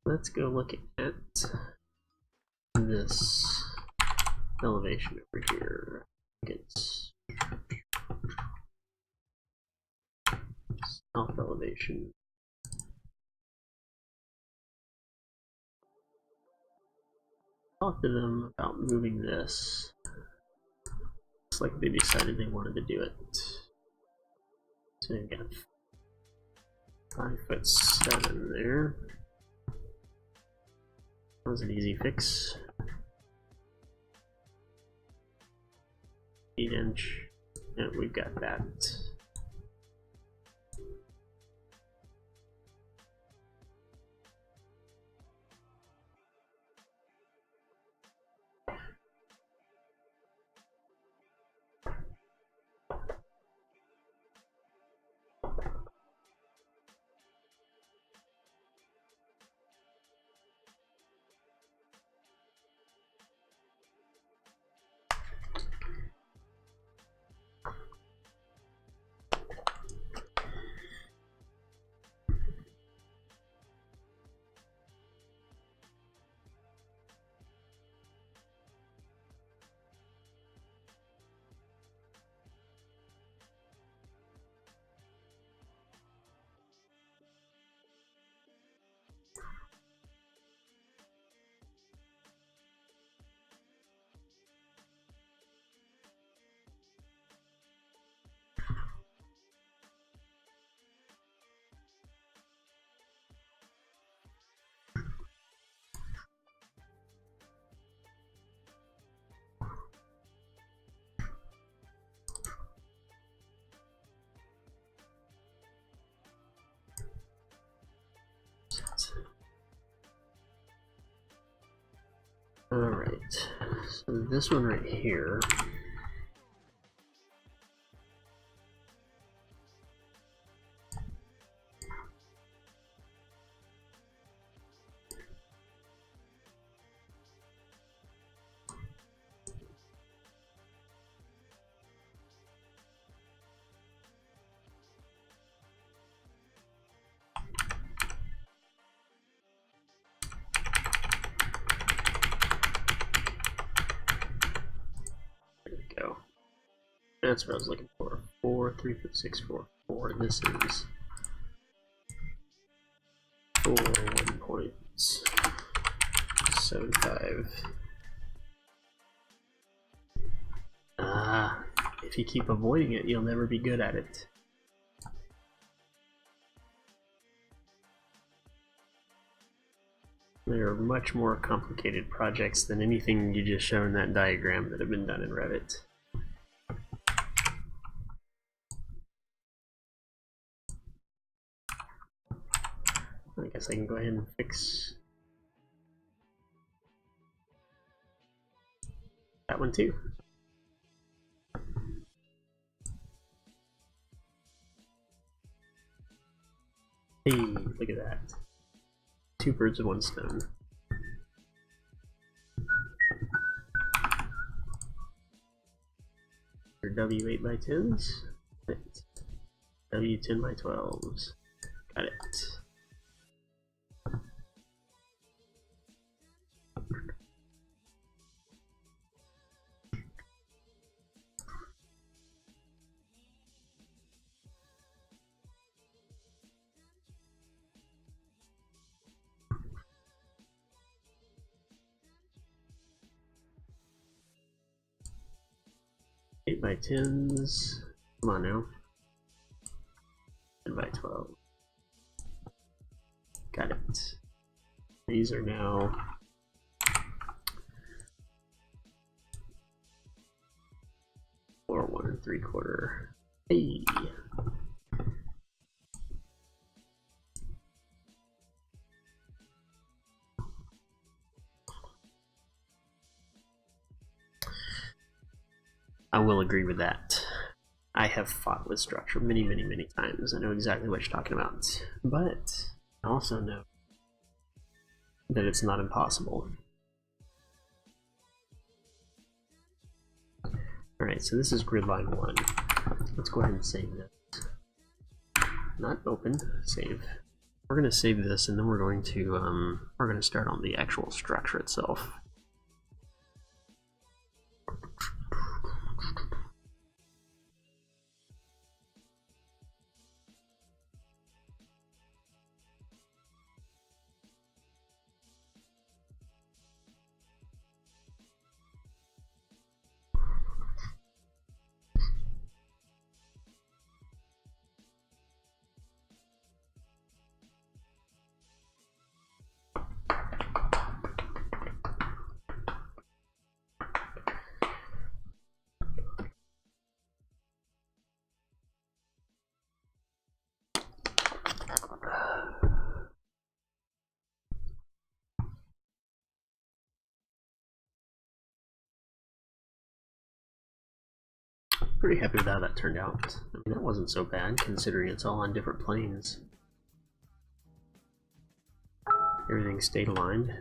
Let's go look at this elevation over here. It's south elevation. Talked to them about moving this. Looks like they decided they wanted to do it. So you got 5'7" there. That was an easy fix. 8 inch, and we've got that. Alright, so this one right here. Go. That's what I was looking for. 4, 3, 6, 4, 4. This is 4, 1.75. If you keep avoiding it, you'll never be good at it. They are much more complicated projects than anything you just showed in that diagram that have been done in Revit. I guess I can go ahead and fix that one too. Hey, look at that. 2 birds with 1 stone. W8 by 10s. W10 by 12s. Got it. 8 by 10s. Come on now. 10 by 12. Got it. These are now 4, 1 3/4. Hey. I will agree with that. I have fought with structure many, many, many times. I know exactly what you're talking about. But I also know that it's not impossible. Alright, so this is grid line 1. Let's go ahead and save this. Not open, save. We're going to save this, and then we're going to start on the actual structure itself. Pretty happy with how that turned out. I mean, that wasn't so bad considering it's all on different planes. Everything stayed aligned.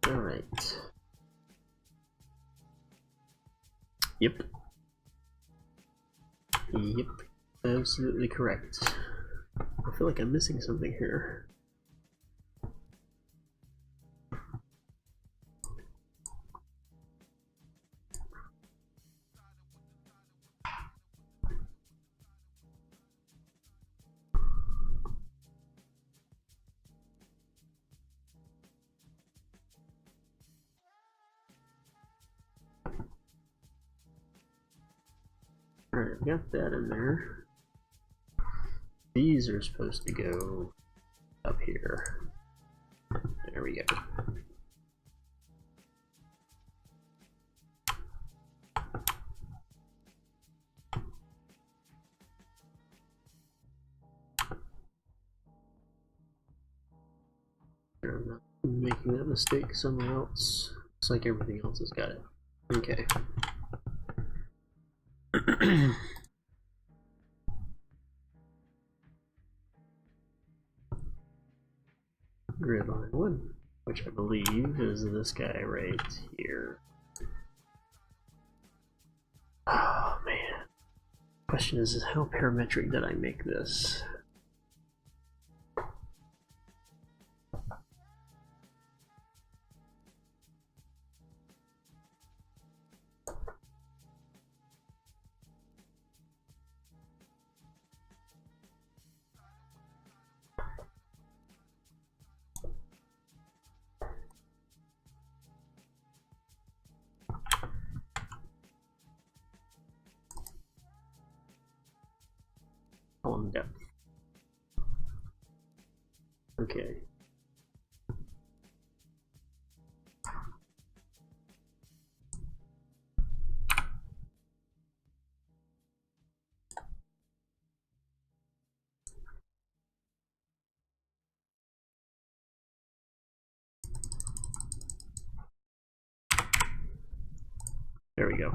Alright. Yep. Yep. Absolutely correct. I feel like I'm missing something here. Alright, I've got that in there. These are supposed to go up here. There we go. I'm not making that mistake somewhere else. Looks like everything else has got it. Okay. Grid line 1, which I believe is this guy right here. Oh man. Question is how parametric did I make this? Column depth. Okay. There we go.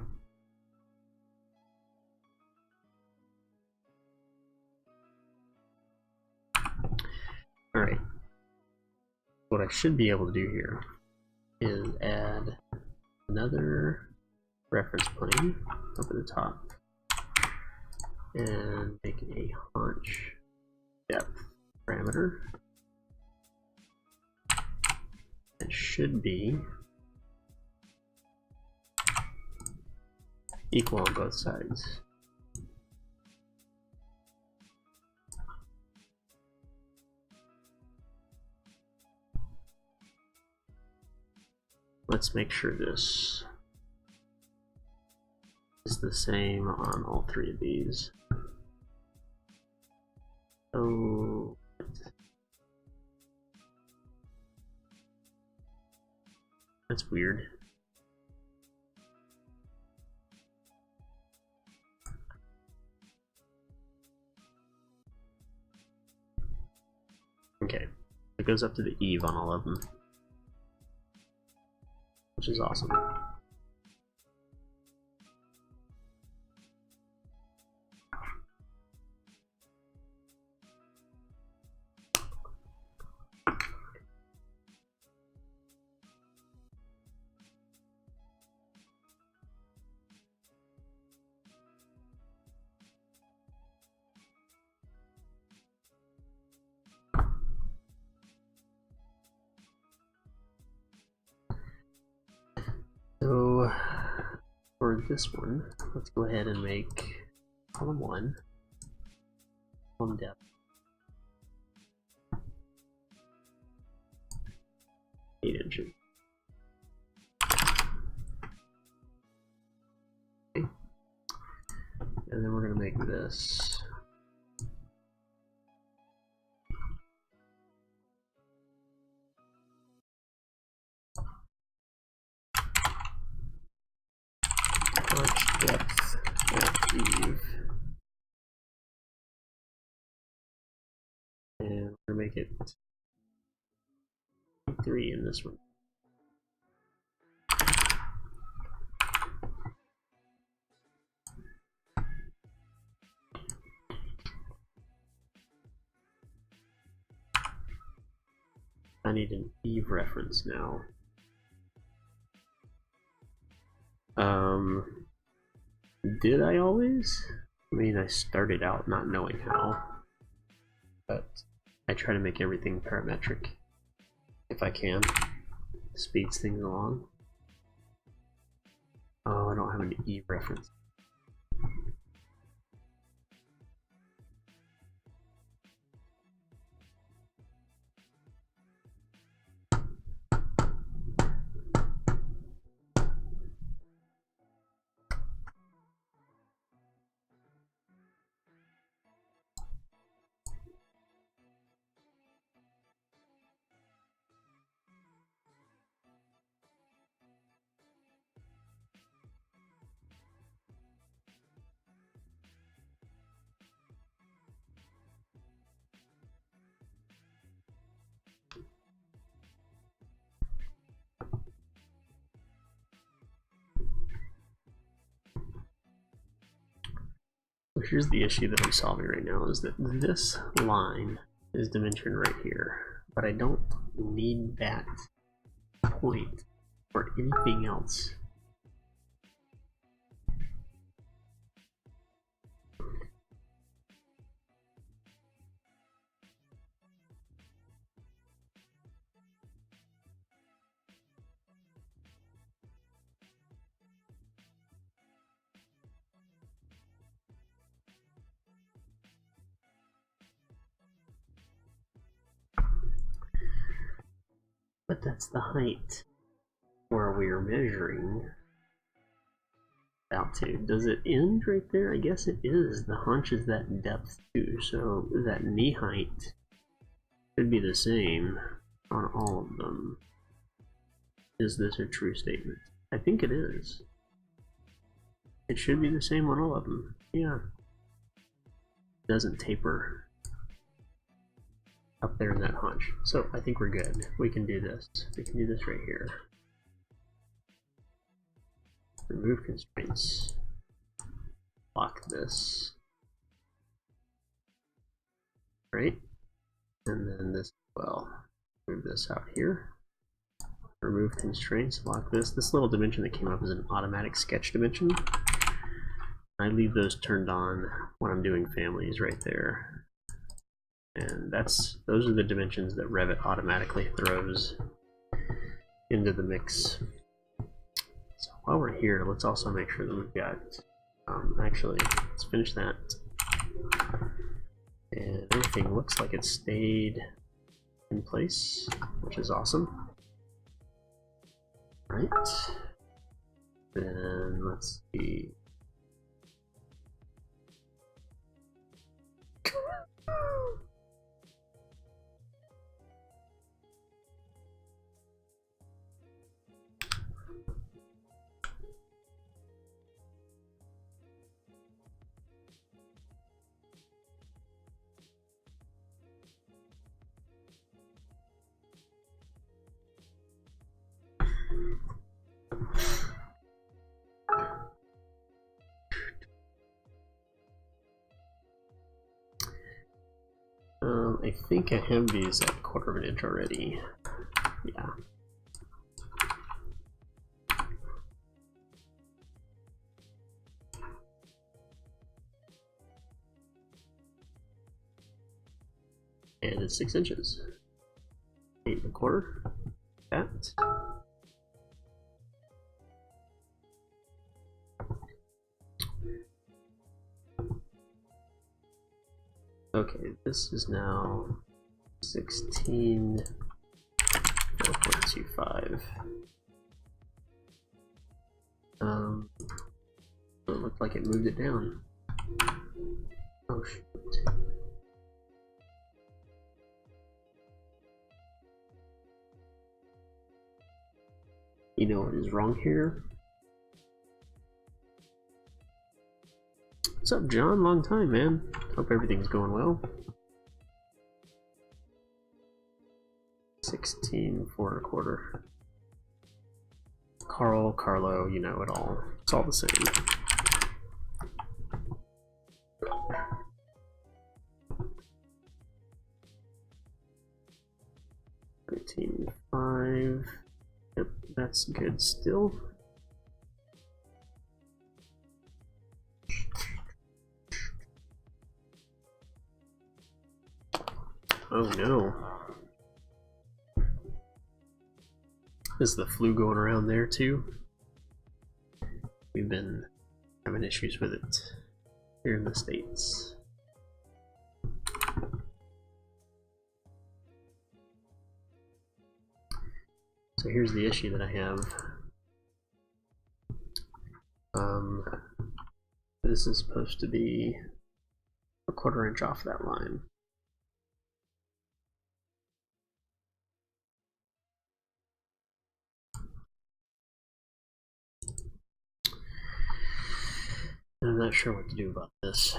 Alright. What I should be able to do here is add another reference plane up at the top and make a haunch depth parameter. It should be equal on both sides. Let's make sure this is the same on all three of these. Oh, that's weird. Okay, it goes up to the eve on all of them, which is awesome. So for this one, let's go ahead and make column 1, column depth. Inches. Okay. And then we're going to make this haunch depth at eve. And we're going to make it 3 in this one. I need an eve reference now. Did I always? I mean, I started out not knowing how, but I try to make everything parametric if I can. Speeds things along. Oh, I don't have an eve reference. Here's the issue that I'm solving right now, is that this line is dimensioned right here, but I don't need that point or anything else. But that's the height where we are measuring out to. Does it end right there? I guess it is. The haunch is that depth too, so that knee height should be the same on all of them. Is this a true statement? I think it is. It should be the same on all of them. Yeah. It doesn't taper up there in that haunch. So I think we're good. We can do this. We can do this right here. Remove constraints. Lock this. Right? And then this as well. Move this out here. Remove constraints. Lock this. This little dimension that came up is an automatic sketch dimension. I leave those turned on when I'm doing families right there. And those are the dimensions that Revit automatically throws into the mix. So while we're here, let's also make sure that we've got, actually, let's finish that. And everything looks like it stayed in place, which is awesome. Right. Then let's see. I think I have these at 1/4 of an inch already. Yeah. And it's 6 inches. 8 1/4. That. Okay, this is now 16, 4.25. It looked like it moved it down. Oh shoot. You know what is wrong here? What's up, John? Long time, man. Hope everything's going well. 16, 4 1/4. Carl, Carlo, you know it all. It's all the same. $19.5. Yep, that's good still. Oh no. Is the flu going around there too? We've been having issues with it here in the States. So here's the issue that I have. This is supposed to be a 1/4 inch off that line. I'm not sure what to do about this.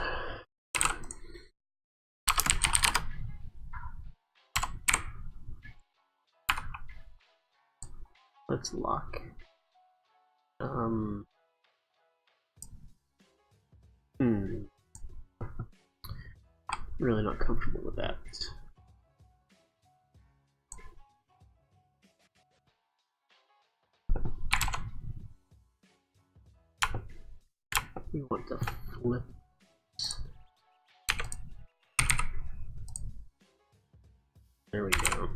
Let's lock. really not comfortable with that. We want to flip. There we go.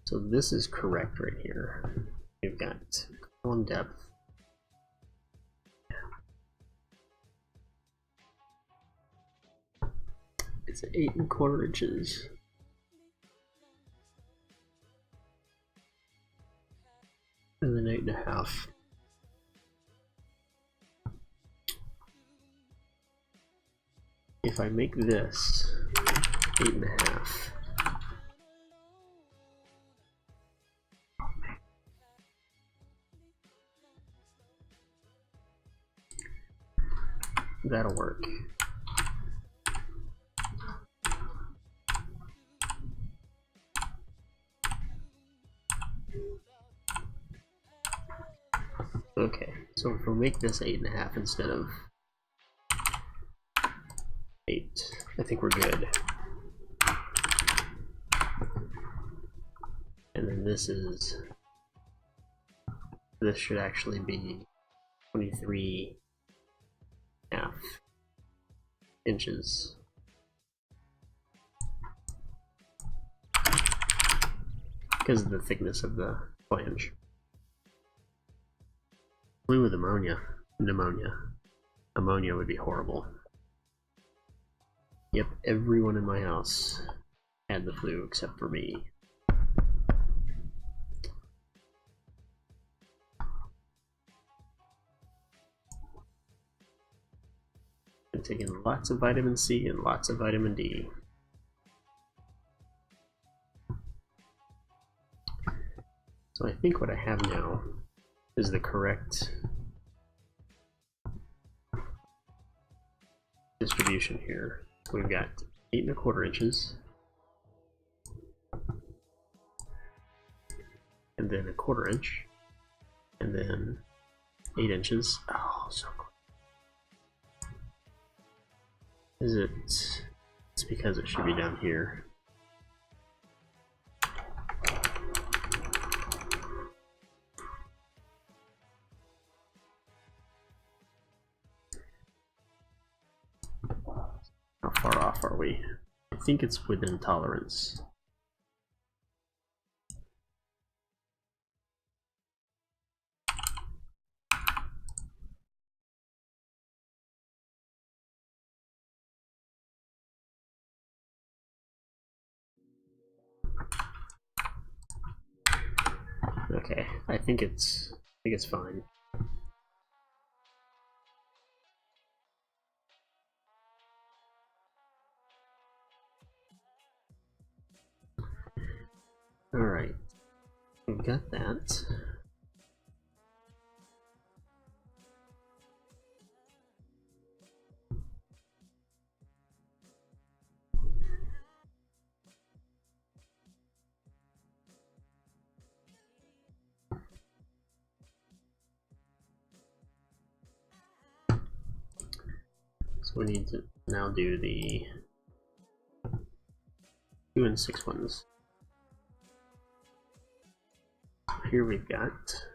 So this is correct right here. We've got column depth. It's 8 1/4 inches. And then 8 1/2. If I make this 8 1/2, that'll work. Okay, so if we make this 8 1/2 instead of 8, I think we're good. And then this should actually be 23 1/2 inches. Because of the thickness of the flange. Flu with pneumonia would be horrible. Yep, everyone in my house had the flu except for me. I'm taking lots of vitamin C and lots of vitamin D. So I think what I have now is the correct distribution here. We've got 8 1/4 inches, and then 1/4 inch, and then 8 inches. Oh, so close. Is it? It's because it should be down here. How far off are we? I think it's within tolerance. Okay, I think it's fine. All right, we've got that. So we need to now do the 2 and 6 ones. Here we've got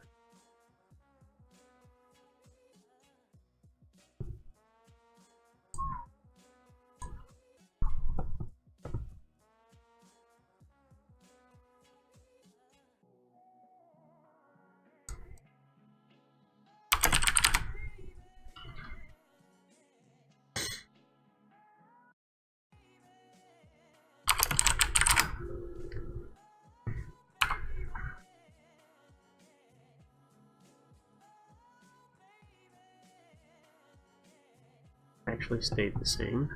actually stayed the same.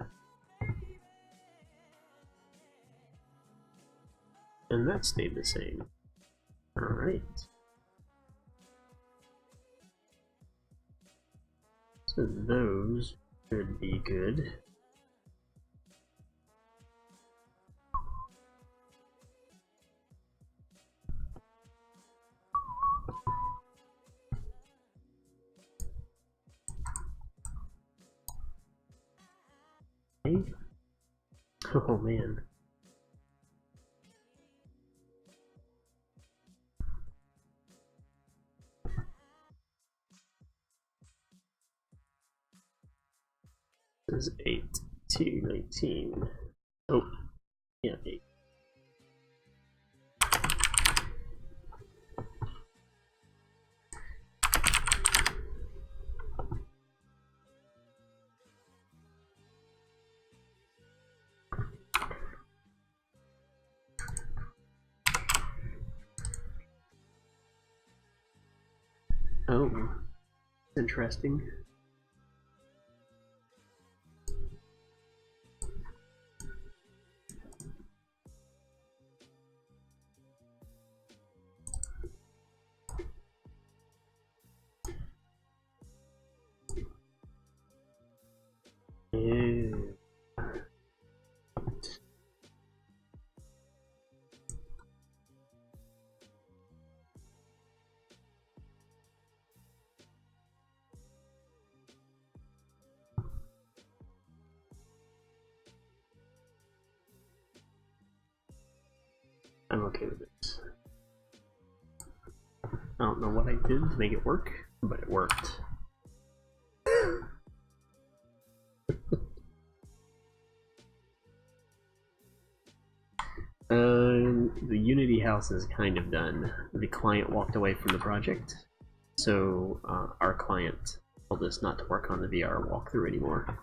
And that stayed the same. Alright. So those should be good. Oh man. This is 8 to 19. Oh, yeah, 8. Oh, interesting. Ew. I'm okay with this. I don't know what I did to make it work, but it worked. The Unity house is kind of done. The client walked away from the project, so our client told us not to work on the VR walkthrough anymore.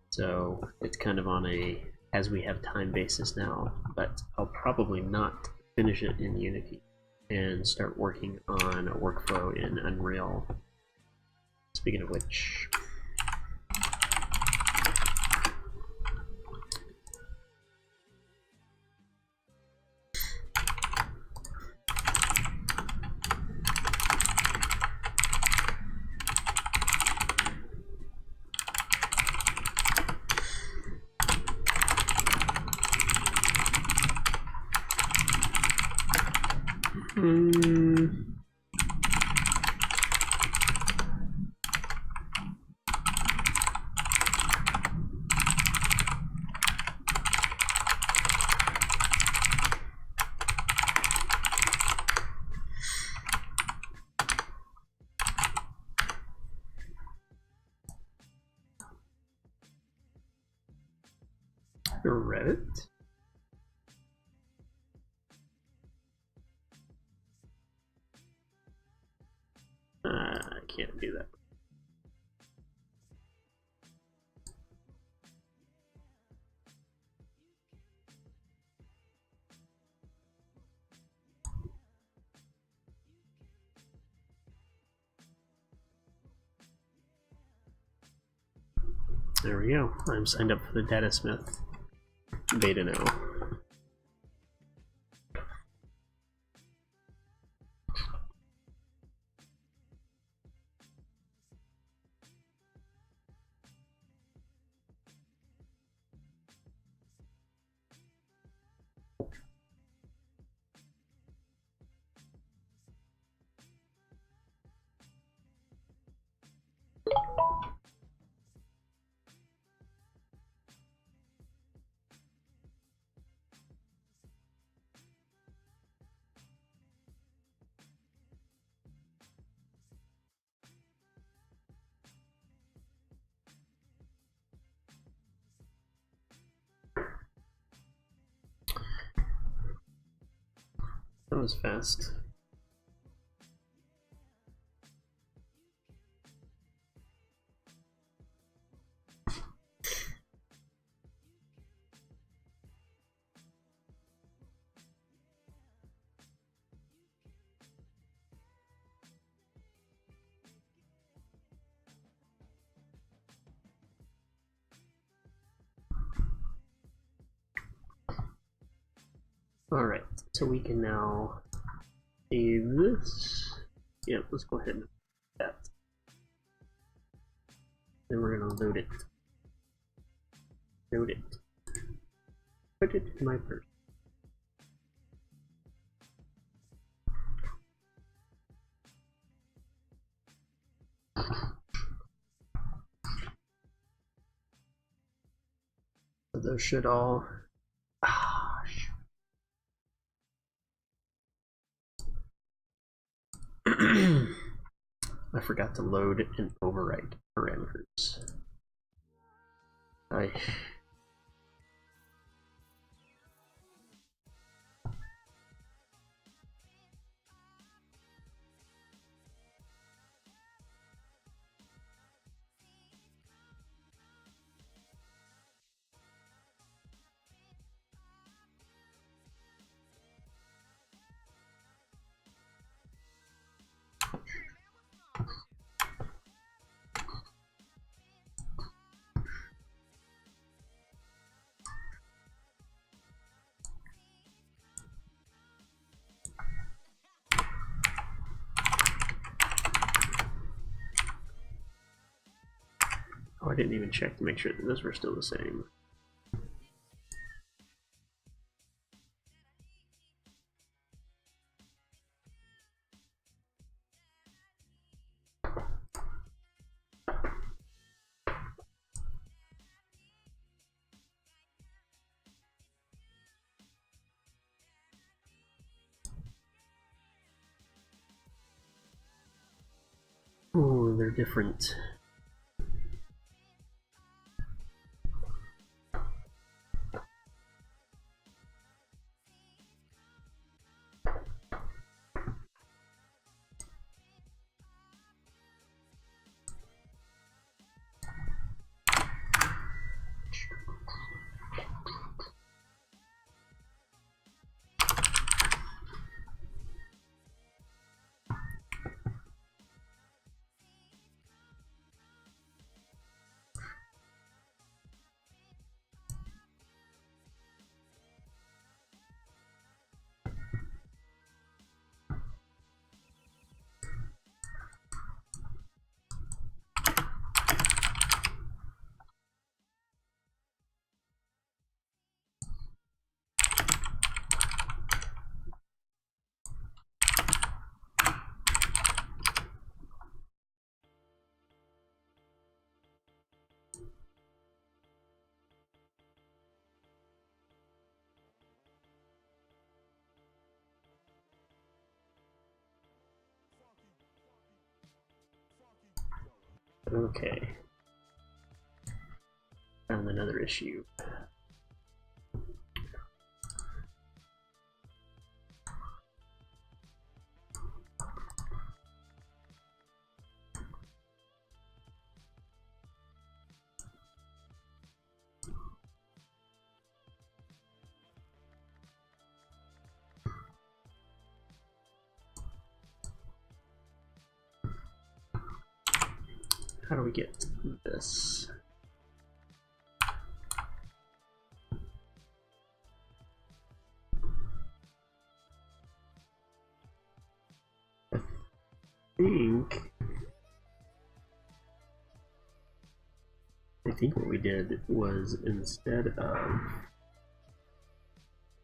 So it's kind of on a as we have time basis now, but I'll probably not finish it in Unity and start working on a workflow in Unreal. Speaking of which, Reddit? I can't do that. There we go. I'm signed up for the Datasmith beta now. That was fast. Alright, so we can now save this. Yeah, let's go ahead and do that. Then we're gonna load it. Load it. Put it in my purse. So those should all. Ah, I forgot to load and overwrite parameters. Oh, I didn't even check to make sure that those were still the same. Oh, they're different. Okay. Found another issue. How do we get this? I think what we did was, instead of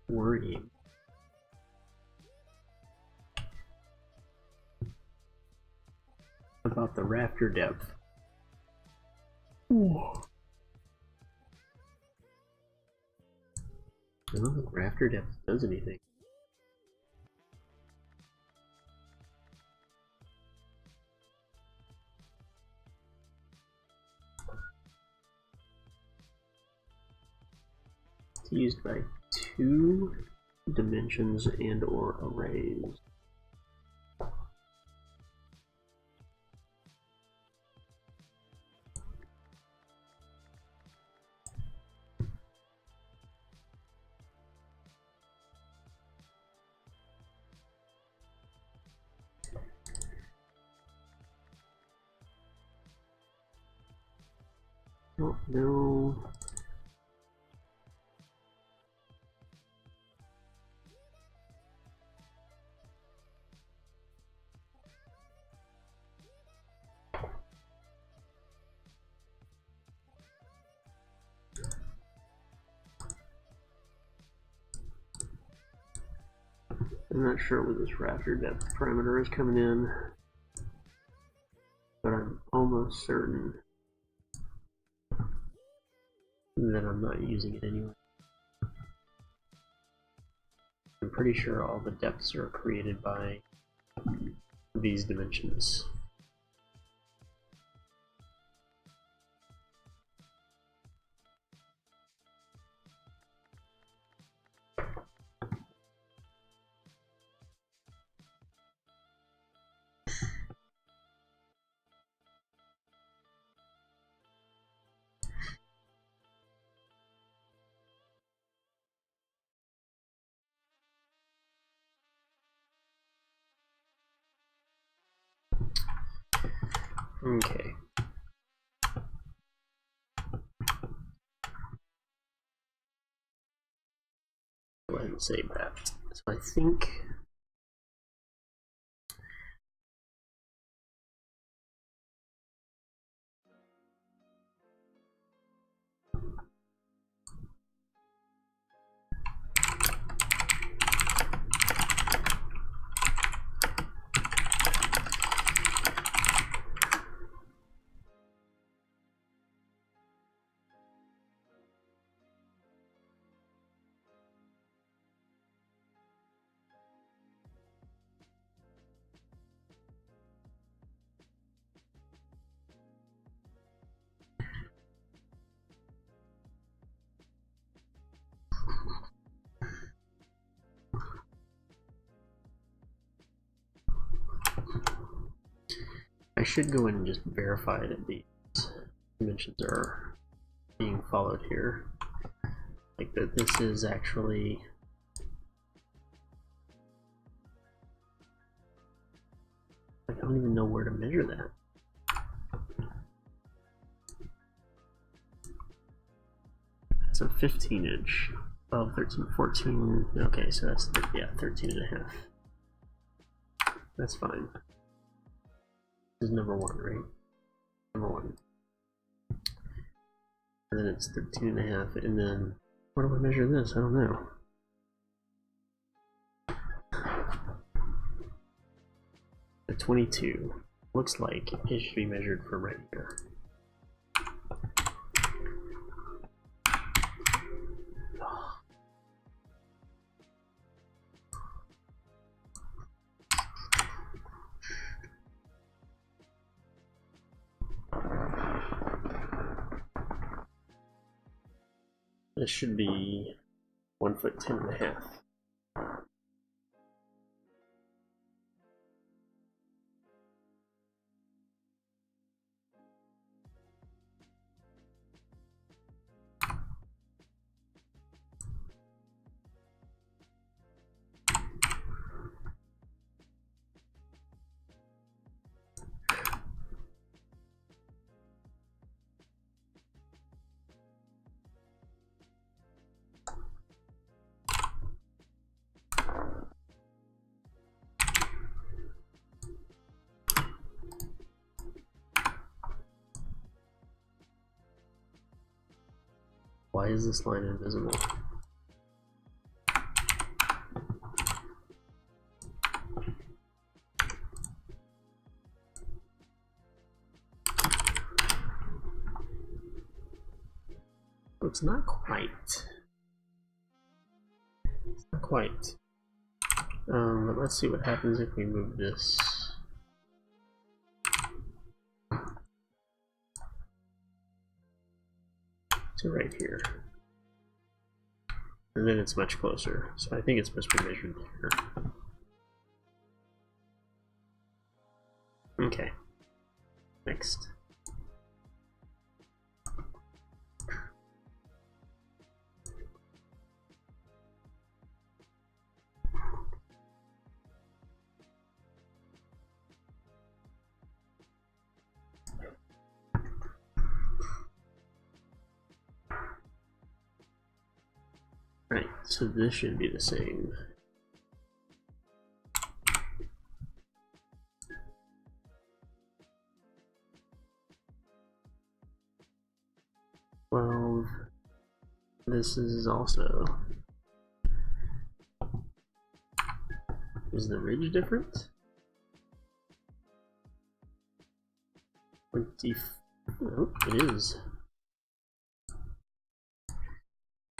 worrying about the rafter depth, I don't think rafter depth does anything. It's used by 2 dimensions and or arrays. Don't know. I'm not sure where this rafter depth parameter is coming in, but I'm almost certain then I'm not using it anyway. I'm pretty sure all the depths are created by these dimensions. Okay. Go ahead and save that. So I think I should go in and just verify that these dimensions are being followed here. Like that this is actually like I don't even know where to measure that. That's a 15-inch. 12, 13, 14. Okay, so that's yeah, 13 and a half. That's fine. This is number 1, right? Number 1. And then it's 13 and a half, and then where do I measure this? I don't know. The 22 looks like it should be measured from right here. This should be 1 foot 10 and a half. Why is this line invisible? It's not quite. It's not quite. But let's see what happens if we move this. To right here. And then it's much closer. So I think it's supposed to be measured here. Okay. Next. Right, so this should be the same. Well, this is also. Is the ridge different? 20. Oh, it is.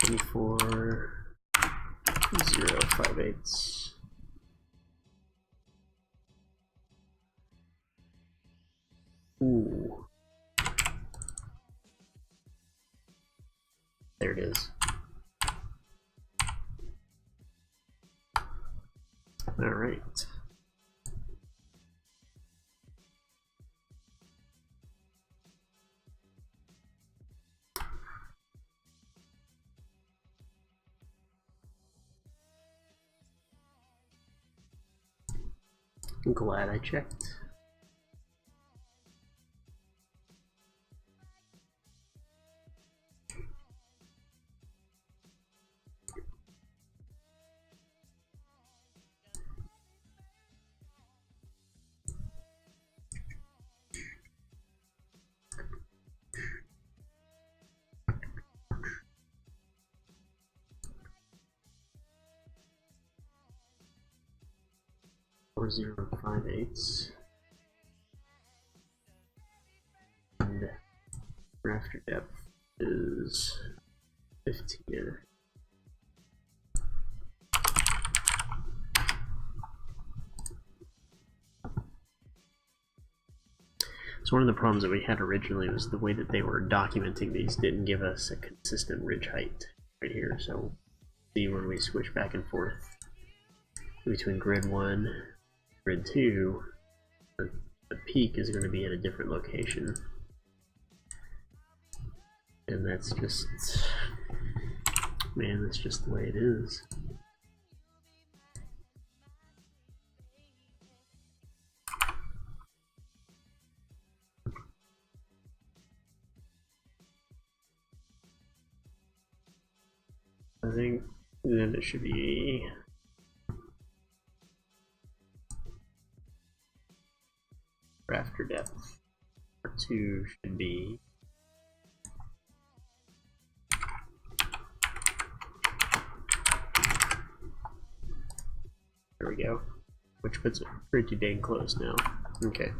24,058. Ooh. There it is. All right. I'm glad I checked. Four 058s. And rafter depth is 15. So one of the problems that we had originally was the way that they were documenting these didn't give us a consistent ridge height right here. So see when we switch back and forth between grid 1, grid 2, the peak is going to be at a different location. And that's just, man, that's just the way it is. I think then it should be rafter depth. R2 should be there we go, which puts it pretty dang close now. Okay.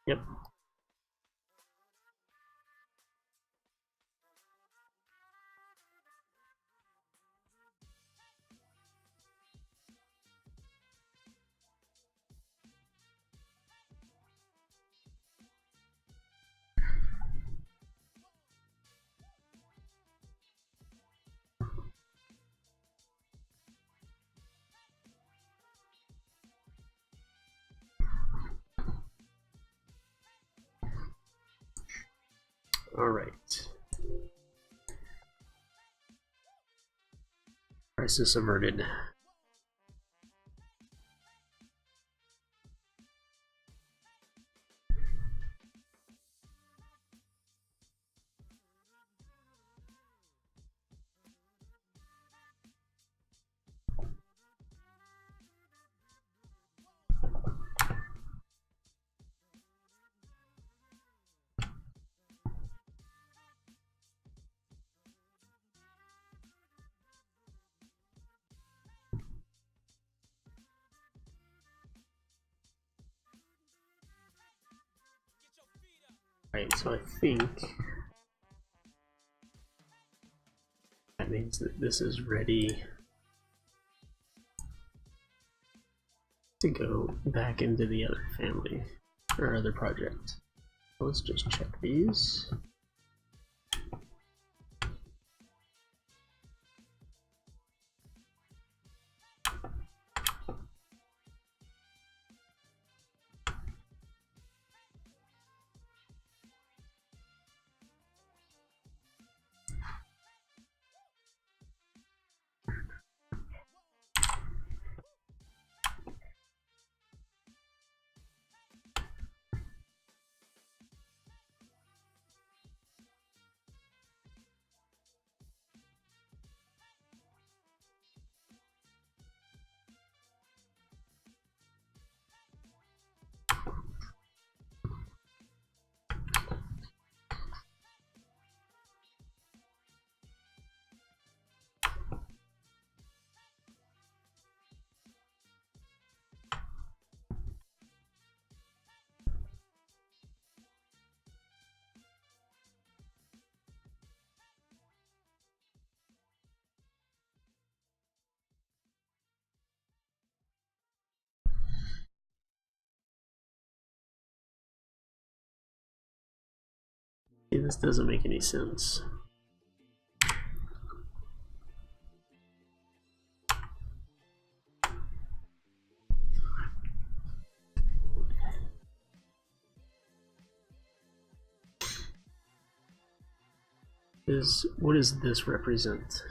Yep. All right. Crisis averted. Right, so I think that means that this is ready to go back into the other family or other project. Let's just check these. This doesn't make any sense. What does this represent?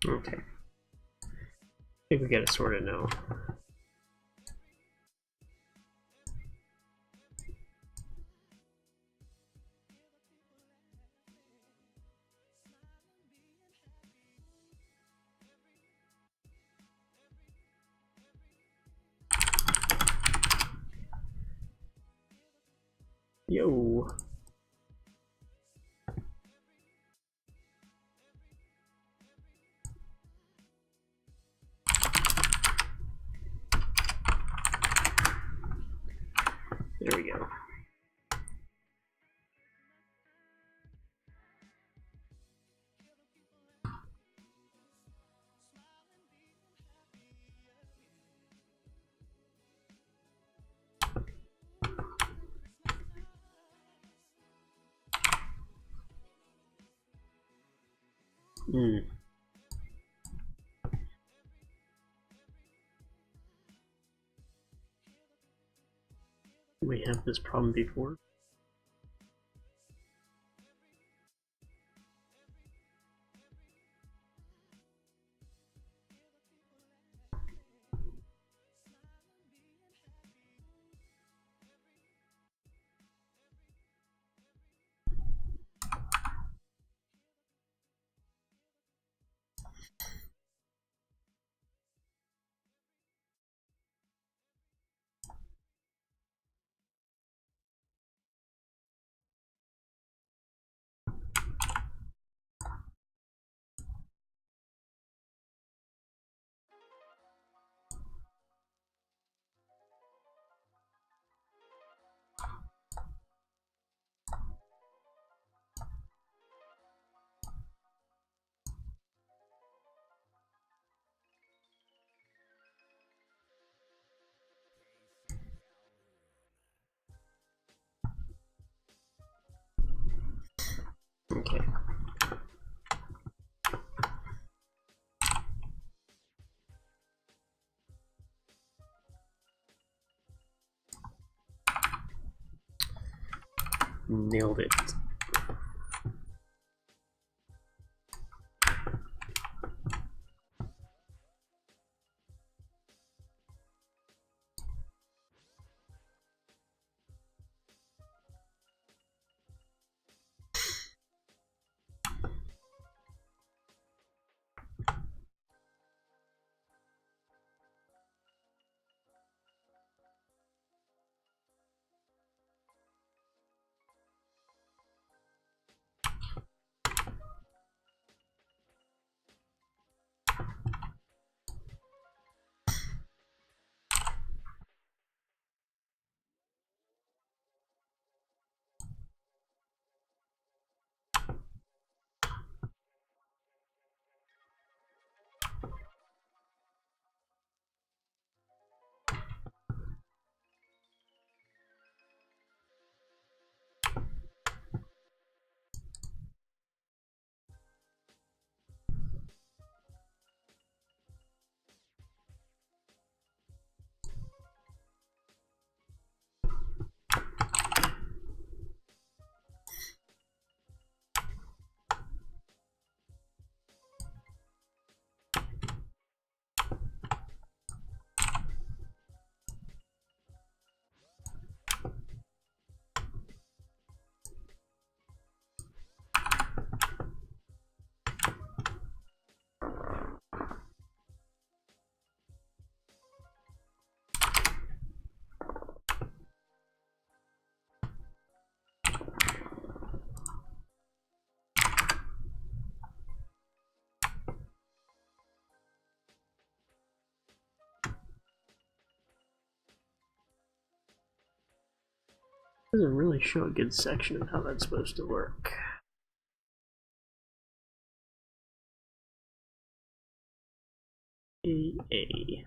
Okay. I think we got it sorted now. Yo. There we go. We have this problem before. Okay. Nailed it. Doesn't really show a good section of how that's supposed to work. A.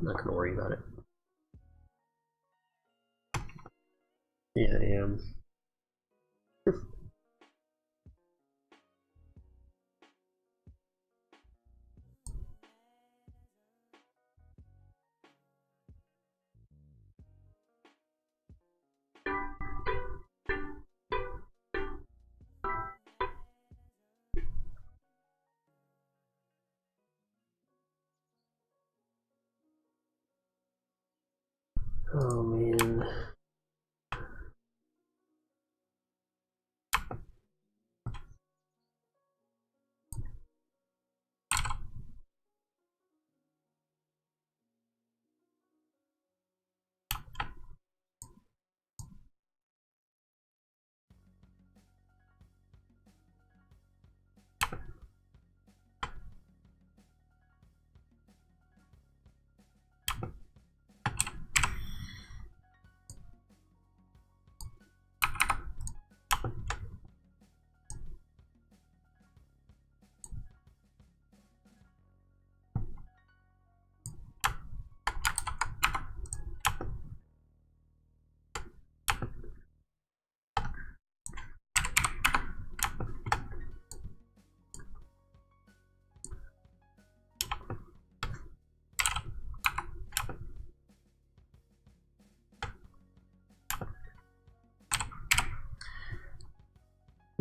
I'm not gonna worry about it. Yeah, I am. Oh man.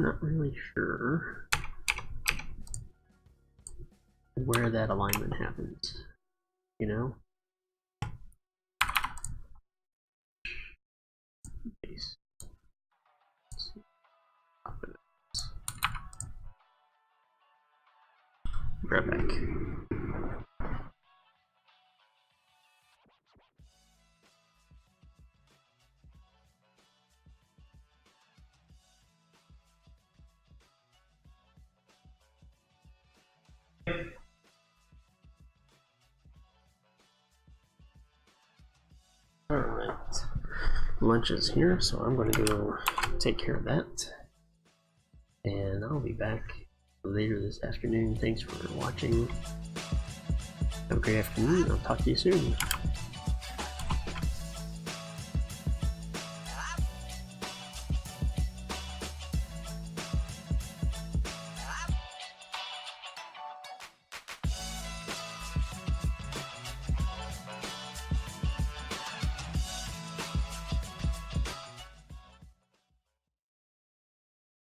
not really sure where that alignment happens, you know? Base. Grab back. Alright. Lunch is here, so I'm going to go take care of that. And I'll be back later this afternoon. Thanks for watching. Have a great afternoon. I'll talk to you soon.